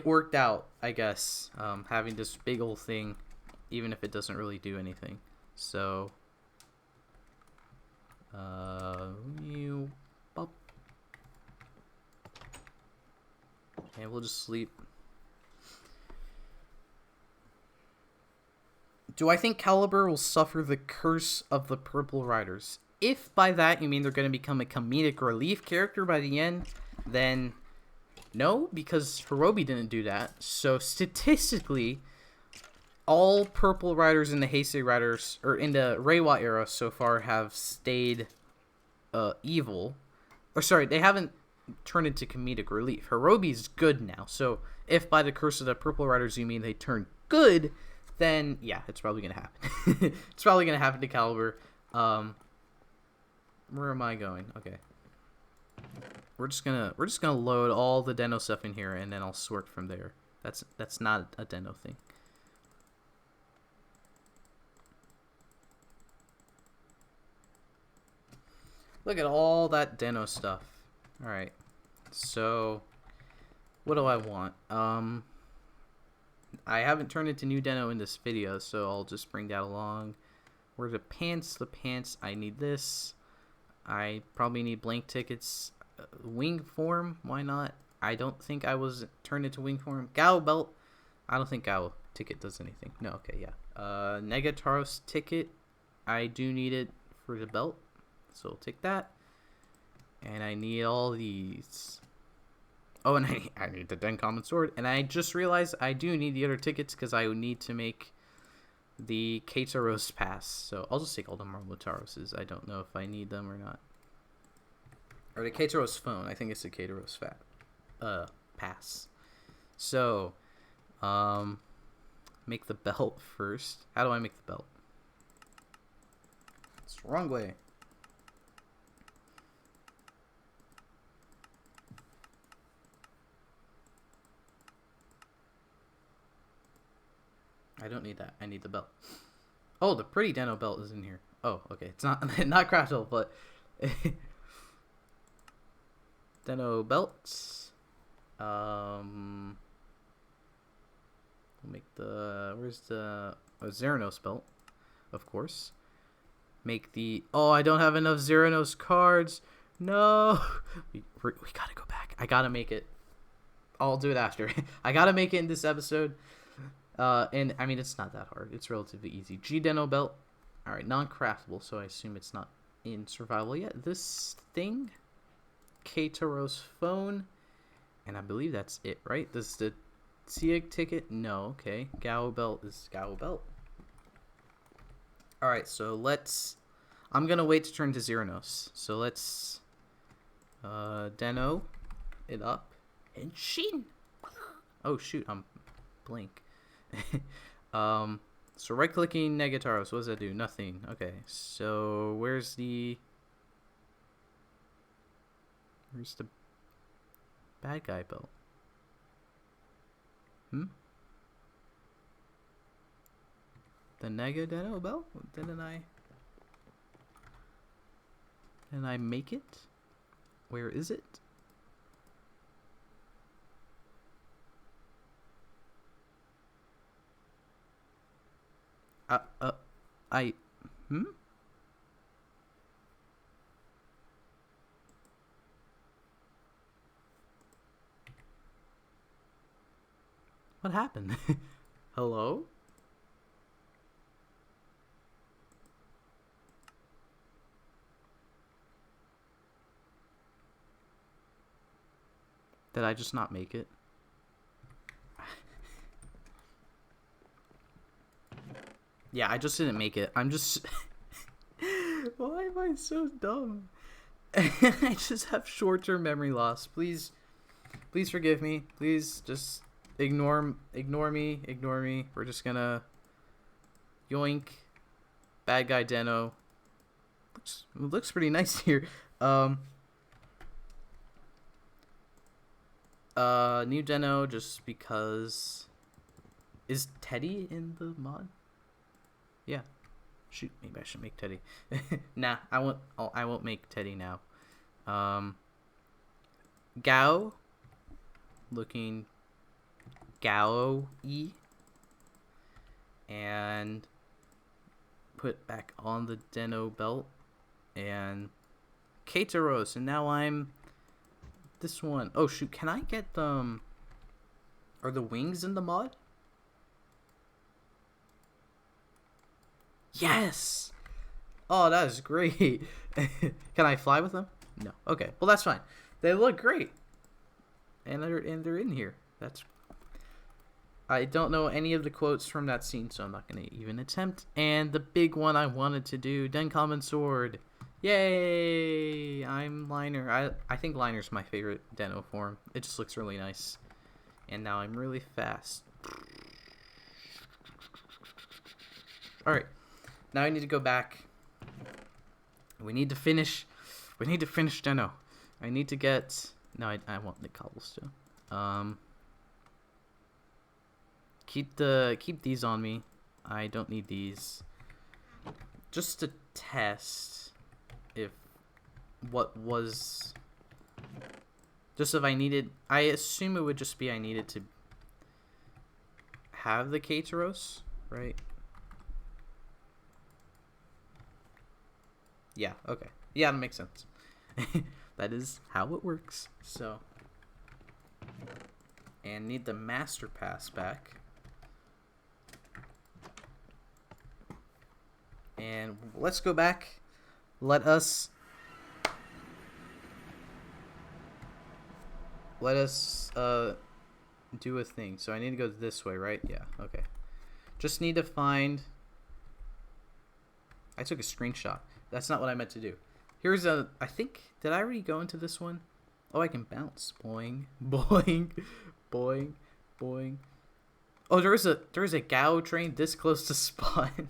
worked out, I guess, having this big old thing, even if it doesn't really do anything. So and we'll just sleep. Do I think Caliber will suffer the curse of the Purple Riders? If by that you mean they're going to become a comedic relief character by the end, then no, because Hirobi didn't do that. So statistically, all Purple Riders in the Heisei Riders, or in the Reiwa era so far, have stayed evil. Or sorry, they haven't turned into comedic relief. Hirobi's good now. So if by the curse of the Purple Riders you mean they turn good, then yeah, it's probably gonna happen. It's probably gonna happen to Caliber. Where am I going? Okay. We're just gonna load all the Deno stuff in here, and then I'll sort from there. That's not a Deno thing. Look at all that Deno stuff. All right. So, what do I want? I haven't turned into new Deno in this video, so I'll just bring that along. Where the pants? The pants. I need this. I probably need blank tickets. Wing form, why not? I don't think I was turned into wing form. Gao belt, I don't think Gao ticket does anything. No, okay, yeah. Negataros ticket, I do need it for the belt, so I'll take that. And I need all these. Oh, and I need the DenCommon sword. And I just realized I do need the other tickets because I would need to make the Kataros pass. So I'll just take all the Marmotaroses. I don't know if I need them or not. Or the Kataros phone. I think it's the Kataros pass. So, make the belt first. How do I make the belt? It's the wrong way. I don't need that. I need the belt. Oh, the pretty Deno belt is in here. Oh, okay. It's not craftable, but Deno belts. We'll make the where's the Zeranos belt, of course. Make the I don't have enough Zeranos cards. No, we gotta go back. I gotta make it. I'll do it after. I gotta make it in this episode. And I mean, it's not that hard. It's relatively easy. G-Deno belt. All right, non-craftable, so I assume it's not in survival yet. This thing, Keitaro's phone, and I believe that's it, right? This is the Sieg ticket. No, okay. Gao belt is Gao belt. All right, so let's. I'm gonna wait to turn to Zeranos. So let's Deno it up and Shin. Oh shoot, I'm blink. So right clicking Negataros, what does that do? Nothing. Okay, so where's the bad guy belt? The Negadeno belt? Didn't I make it? Where is it? What happened? Hello? Did I just not make it? Yeah, I just didn't make it. I'm just... Why am I so dumb? I just have short-term memory loss. Please forgive me. Please just ignore me. We're just gonna yoink. Bad guy Deno. Looks pretty nice here. New Deno just because. Is Teddy in the mod? Yeah. Shoot, maybe I should make Teddy. Nah, I won't make Teddy now. Gao looking Gao-y and put back on the Deno belt and Keitaros, and now I'm this one. Oh shoot, can I get are the wings in the mod? Yes! Oh, that is great. Can I fly with them? No. Okay. Well, that's fine. They look great. And they're in here. I don't know any of the quotes from that scene, so I'm not going to even attempt. And the big one I wanted to do, DenCommon sword. Yay! I'm Liner. I think Liner's my favorite Deno form. It just looks really nice. And now I'm really fast. Alright. Now I need to go back. We need to finish Deno. I need to get... No, I want the cobblestone. Keep these on me. I don't need these. Just to test if I needed... I assume it would just be I needed to have the Keitaros, right? Yeah, okay. Yeah, that makes sense. That is how it works. So, and need the master pass back. And let's go back. Let us do a thing. So I need to go this way, right? Yeah, okay. Just need to find... I took a screenshot. That's not what I meant to do. Here's a... I think... Did I already go into this one? Oh, I can bounce. Boing. Boing. Boing. Boing. Oh, there's a Gao train this close to spawn.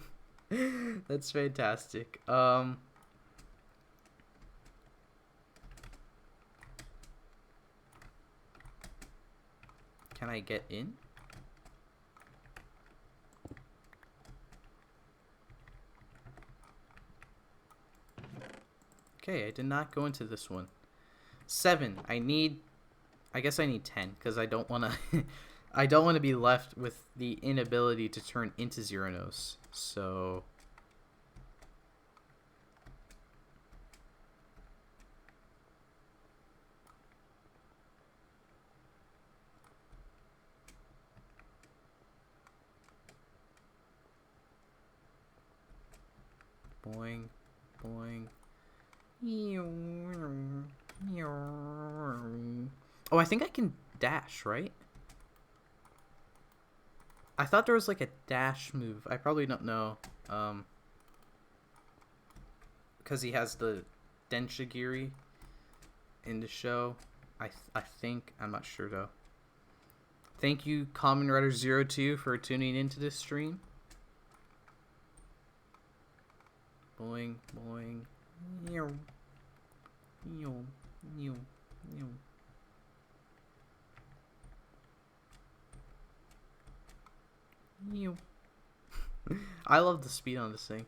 That's fantastic. Can I get in? Okay, I did not go into this one. 7. I guess I need 10 because I don't want to. I don't want to be left with the inability to turn into Zeranos. So. Boing, boing. Oh, I think I can dash, right? I thought there was like a dash move. I probably don't know. Because he has the Denshigiri in the show. I think. I'm not sure though. Thank you, Kamen Rider 02, for tuning into this stream. Boing, boing. I love the speed on this thing.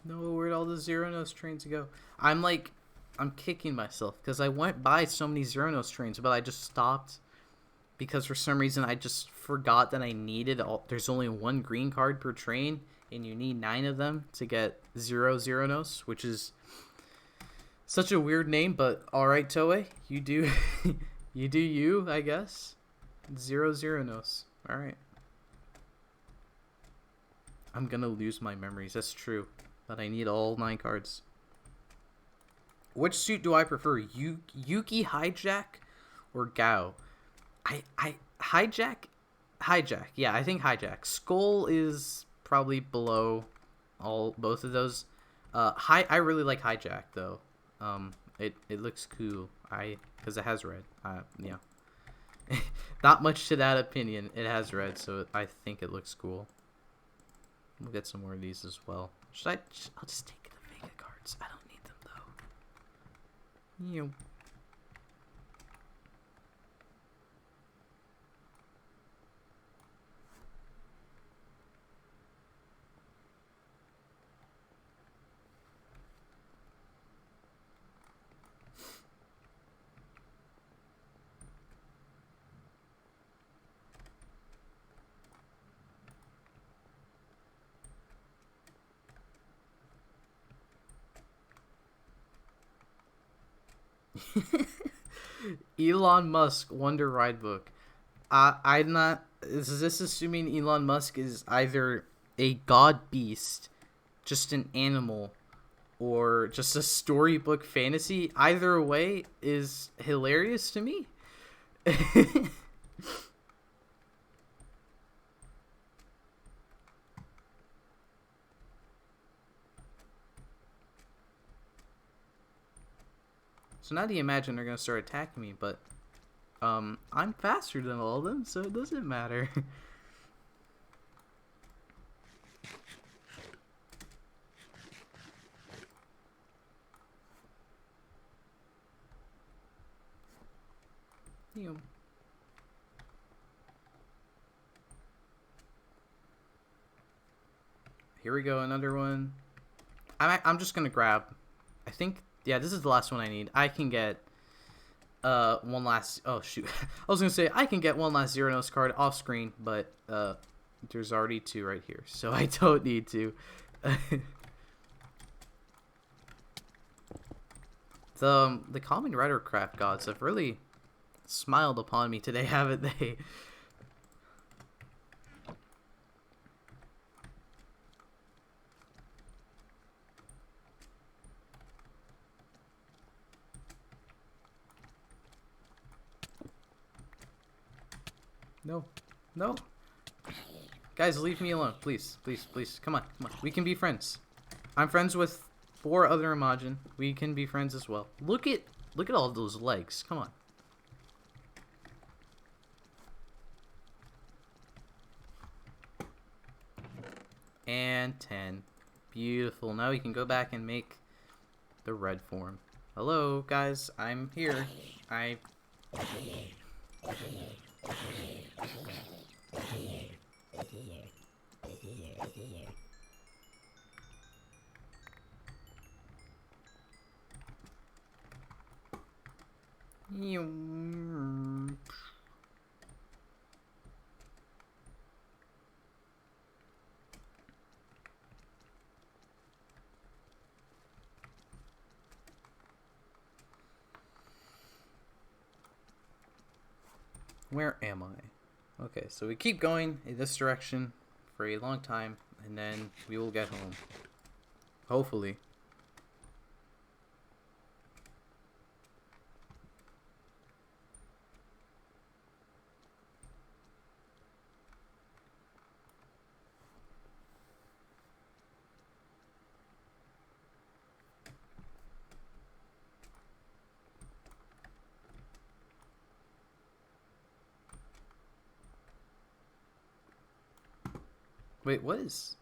No, where'd all the Zeranos trains go? I'm kicking myself because I went by so many Zeranos trains, but I just stopped because for some reason I just forgot that I needed there's only one green card per train, and you need 9 of them to get 0 Zeranos, which is such a weird name, but alright, Toei, you do you, I guess. 0 Zeranos. Alright. I'm gonna lose my memories, that's true. But I need all 9 cards. Which suit do I prefer? Yuki Hijack or Gao? I Hijack. Yeah, I think Hijack. Skull is probably below both of those. I really like Hijack though. It looks cool. Because it has red. Yeah. Not much to that opinion. It has red, so I think it looks cool. We'll get some more of these as well. I'll just take the Vega cards. I don't need them though. You. Elon Musk Wonder Ride book. I'm not. Is this assuming Elon Musk is either a god beast, just an animal, or just a storybook fantasy? Either way is hilarious to me. So now do you imagine they're gonna start attacking me, but I'm faster than all of them, so it doesn't matter. Here we go, another one. I'm just gonna grab. I think, yeah, this is the last one I need. I can get one last. Oh shoot, I was gonna say I can get one last Zeranos card off screen, but there's already 2 right here, so I don't need to. The Kamen Rider Craft gods have really smiled upon me today, haven't they? No. No. Guys, leave me alone. Please, please, please. Come on, come on. We can be friends. I'm friends with 4 other Imagine. We can be friends as well. Look at all those legs. Come on. And 10. Beautiful. Now we can go back and make the red form. Hello, guys. I'm here. Where am I? Okay, so we keep going in this direction for a long time, and then we will get home. Hopefully. Wait, what is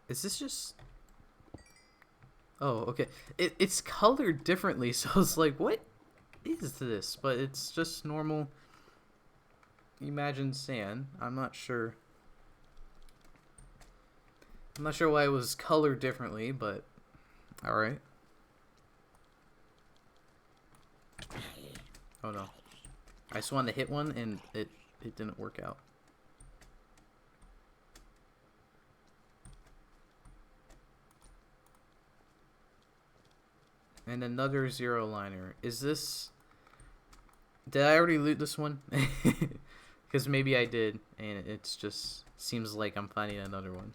this just... Oh, okay. It's colored differently, so it's like, what is this? But it's just normal Imagine sand. I'm not sure. I'm not sure why it was colored differently, but alright. Oh no. I just wanted to hit one and it didn't work out. And another zero liner. Is this... Did I already loot this one? Because maybe I did, and it's just seems like I'm finding another one.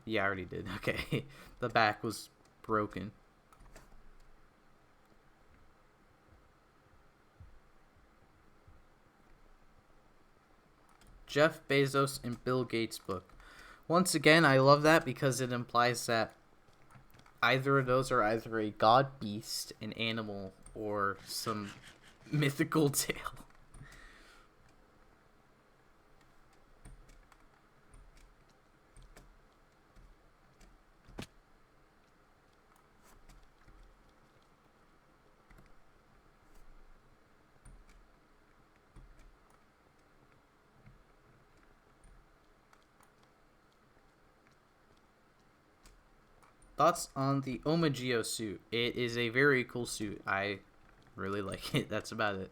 Yeah, I already did. Okay. The back was broken. Jeff Bezos and Bill Gates book. Once again, I love that because it implies that either of those are either a god beast, an animal, or some mythical tale. Thoughts on the Omagio suit? It is a very cool suit. I really like it. That's about it.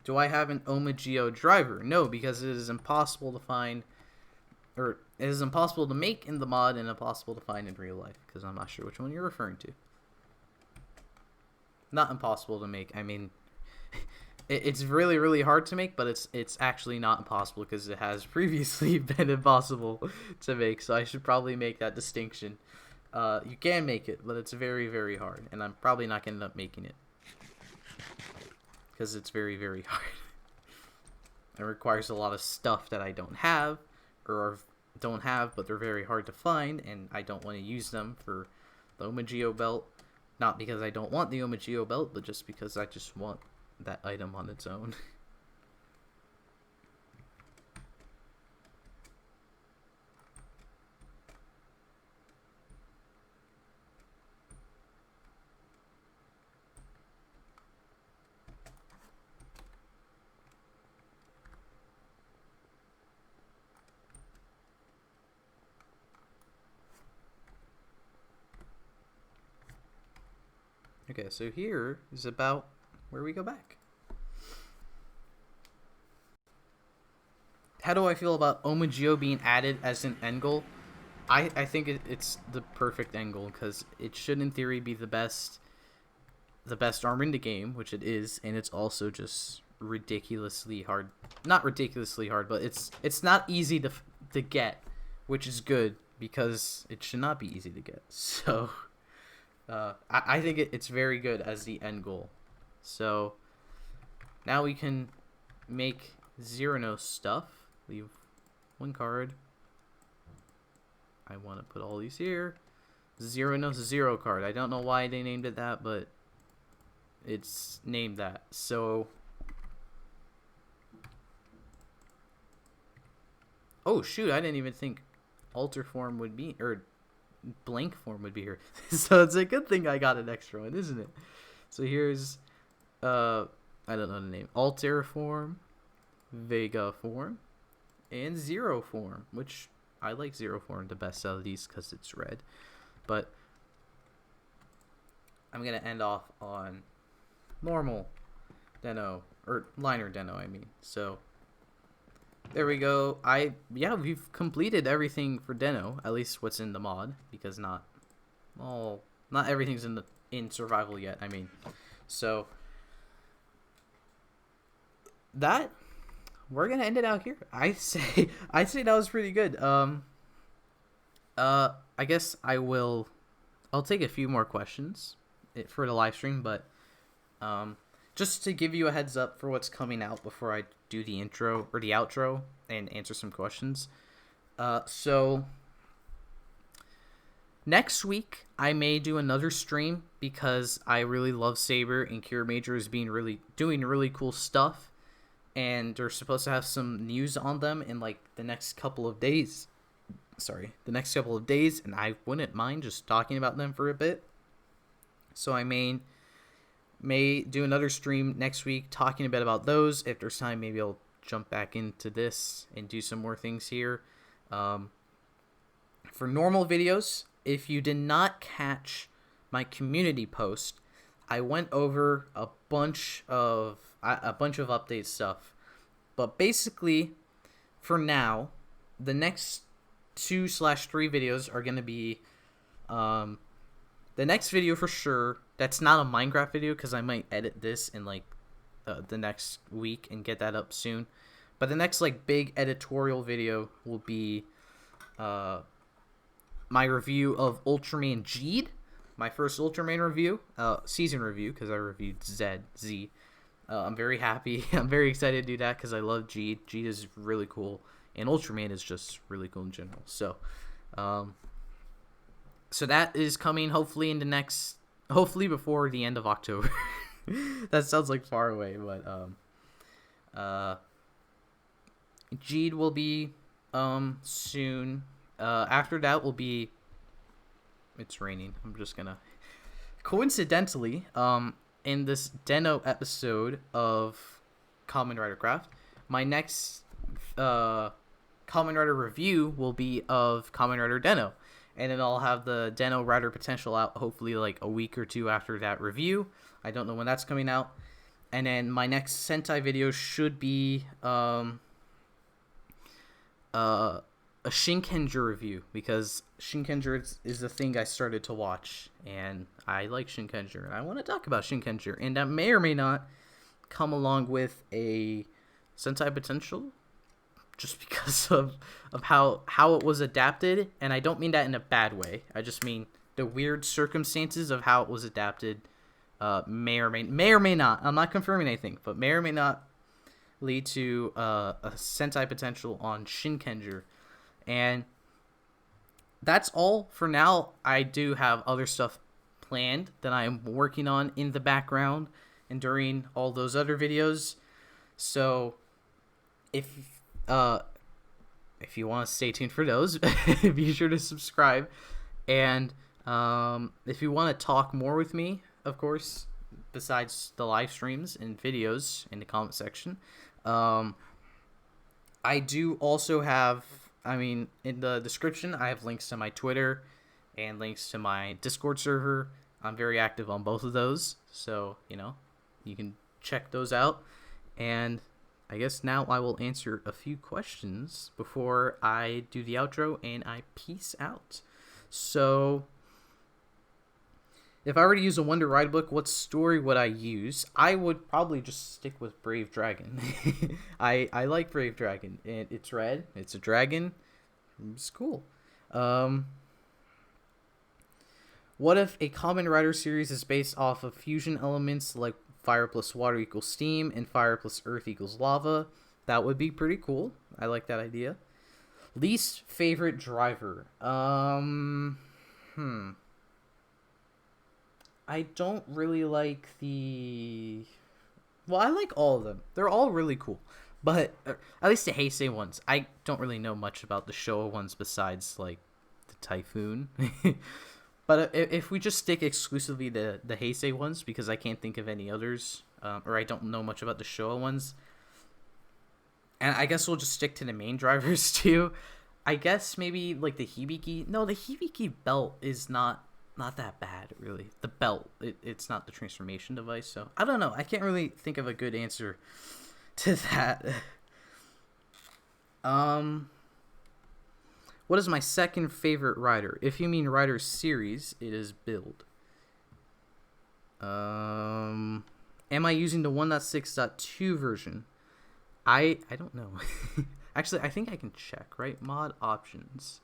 Do I have an Omagio driver? No, because it is impossible to find, or it is impossible to make in the mod and impossible to find in real life, because I'm not sure which one you're referring to. Not impossible to make. I mean, it's really, really hard to make, but it's actually not impossible because it has previously been impossible to make, so I should probably make that distinction. You can make it, but it's very, very hard, and I'm probably not going to end up making it. Because it's very, very hard. It requires a lot of stuff that I don't have, or don't have, but they're very hard to find, and I don't want to use them for the Omagio belt. Not because I don't want the Omagio belt, but just because I just want that item on its own. Okay, so here is about where we go back. How do I feel about Omagio being added as an end goal? I think it's the perfect end goal because it should in theory be the best armor in the game, which it is, and it's also just ridiculously hard. Not ridiculously hard, but it's not easy to get, which is good because it should not be easy to get. So I think it's very good as the end goal. So now we can make Zeranos stuff. Leave one card. I want to put all these here. Zeranos Zero card. I don't know why they named it that, but it's named that. So, oh shoot, I didn't even think alter form would be, or blank form would be here. So it's a good thing I got an extra one, isn't it? So here's I don't know the name. Alter form, Vega form, and Zero form, which I like Zero form the best out of these because it's red. But I'm gonna end off on normal Den-O, or Liner Den-O, I mean. So there we go. We've completed everything for Den-O, at least what's in the mod, because not everything's in survival yet. I mean, so that we're gonna end it out here. I'd say that was pretty good. I guess I'll take a few more questions for the live stream, but just to give you a heads up for what's coming out before I do the intro or the outro and answer some questions. So next week I may do another stream because I really love Saber and Cure Major is doing really cool stuff, and they're supposed to have some news on them in like the next couple of days. And I wouldn't mind just talking about them for a bit. So I may do another stream next week talking a bit about those. If there's time, maybe I'll jump back into this and do some more things here. For normal videos, if you did not catch my community post, I went over a bunch of update stuff. But basically, for now, the next 2/3 videos are going to be the next video for sure. That's not a Minecraft video because I might edit this in like the next week and get that up soon. But the next like big editorial video will be my review of Ultraman Geed, my first Ultraman review, season review, because I reviewed Z. I'm very happy. I'm very excited to do that because I love Geed. Geed is really cool. And Ultraman is just really cool in general. So that is coming hopefully before the end of October. That sounds like far away, but Geed will be soon. After that will be, it's raining. I'm just gonna coincidentally in this Den-O episode of Kamen Rider Craft, my next Kamen Rider review will be of Kamen Rider Den-O, and then I'll have the Den-O Rider Potential out hopefully like a week or two after that review. I don't know when that's coming out. And then my next Sentai video should be a Shinkenger review, because Shinkenger is the thing I started to watch, and I like Shinkenger, and I want to talk about Shinkenger, and that may or may not come along with a Sentai Potential, just because of how it was adapted, and I don't mean that in a bad way. I just mean the weird circumstances of how it was adapted may or may not. I'm not confirming anything, but may or may not lead to a Sentai Potential on Shinkenger. And that's all for now. I do have other stuff planned that I am working on in the background and during all those other videos. So if you want to stay tuned for those, be sure to subscribe. And if you want to talk more with me, of course, besides the live streams and videos in the comment section, I do also have, in the description, I have links to my Twitter and links to my Discord server. I'm very active on both of those, so, you can check those out. And I guess now I will answer a few questions before I do the outro and I peace out. So, if I were to use a Wonder Ride book, what story would I use? I would probably just stick with Brave Dragon. I like Brave Dragon. And it's red. It's a dragon. It's cool. What if a Kamen Rider series is based off of fusion elements like fire plus water equals steam and fire plus earth equals lava? That would be pretty cool. I like that idea. Least favorite driver? I don't really like I like all of them. They're all really cool. But, at least the Heisei ones. I don't really know much about the Showa ones besides, like, the Typhoon. But if we just stick exclusively to the Heisei ones, because I can't think of any others, or I don't know much about the Showa ones, and I guess we'll just stick to the main drivers, too. I guess maybe, like, the Hibiki. No, the Hibiki belt is not not that bad, really. The belt, it's not the transformation device, so I don't know. I can't really think of a good answer to that. What is my second favorite rider? If you mean rider series, it is Build. Am I using the 1.6.2 version? I don't know. Actually, I think I can check, right? Mod options.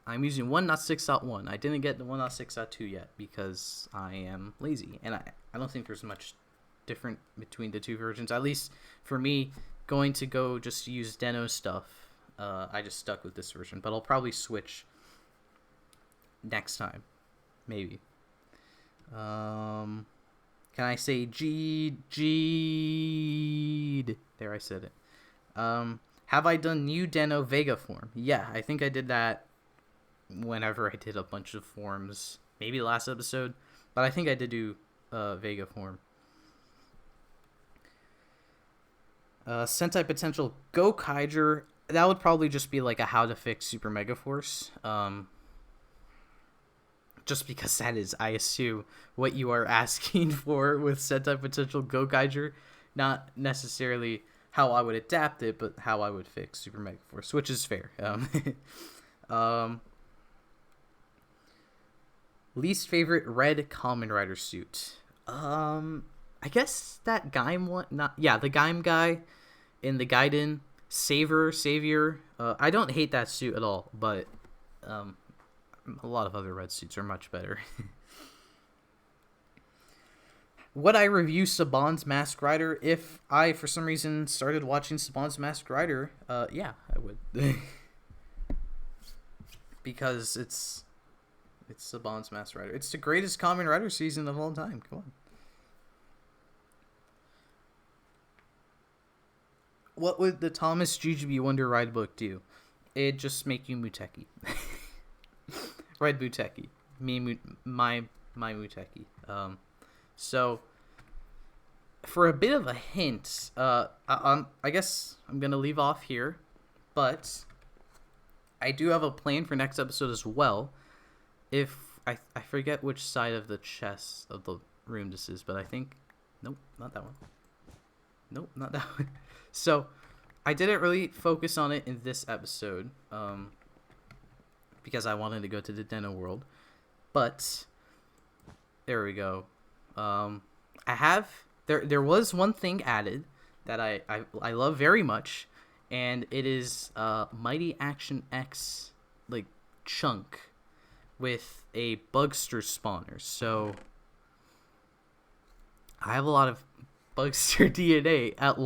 I'm using 1.6.1. I didn't get the 1.6.2 yet because I am lazy. And I don't think there's much different between the two versions. At least for me, going to go just use Deno stuff, I just stuck with this version. But I'll probably switch next time. Maybe. Can I say G'd? There, I said it. Have I done new Deno Vega form? Yeah, I think I did that whenever I did a bunch of forms. Maybe last episode. But I think I did do Vega form. Sentai Potential Gokaiger. That would probably just be like a how to fix Super Mega Force. Just because that is, I assume, what you are asking for with Sentai Potential Gokaiger. Not necessarily how I would adapt it, but how I would fix Super Mega Force, which is fair. Least favorite red Kamen Rider suit. I guess that Gaim one. The Gaim guy in the Gaiden Savior. I don't hate that suit at all, but a lot of other red suits are much better. Would I review Saban's Masked Rider if I, for some reason, started watching Saban's Masked Rider? Yeah, I would. Because it's Saban's Masked Rider. It's the greatest Kamen Rider season of all time. Come on. What would the Thomas Jujubee Wonder Ride book do? It'd just make you Muteki. Red Muteki. My Muteki. So, for a bit of a hint, I guess I'm going to leave off here, but I do have a plan for next episode as well. If I forget which side of the chest of the room this is, but I think, nope, not that one. Nope, not that one. So, I didn't really focus on it in this episode, because I wanted to go to the Deno world, but there we go. There was one thing added that I love very much, and it is Mighty Action X like chunk with a Bugster spawner. So I have a lot of Bugster DNA at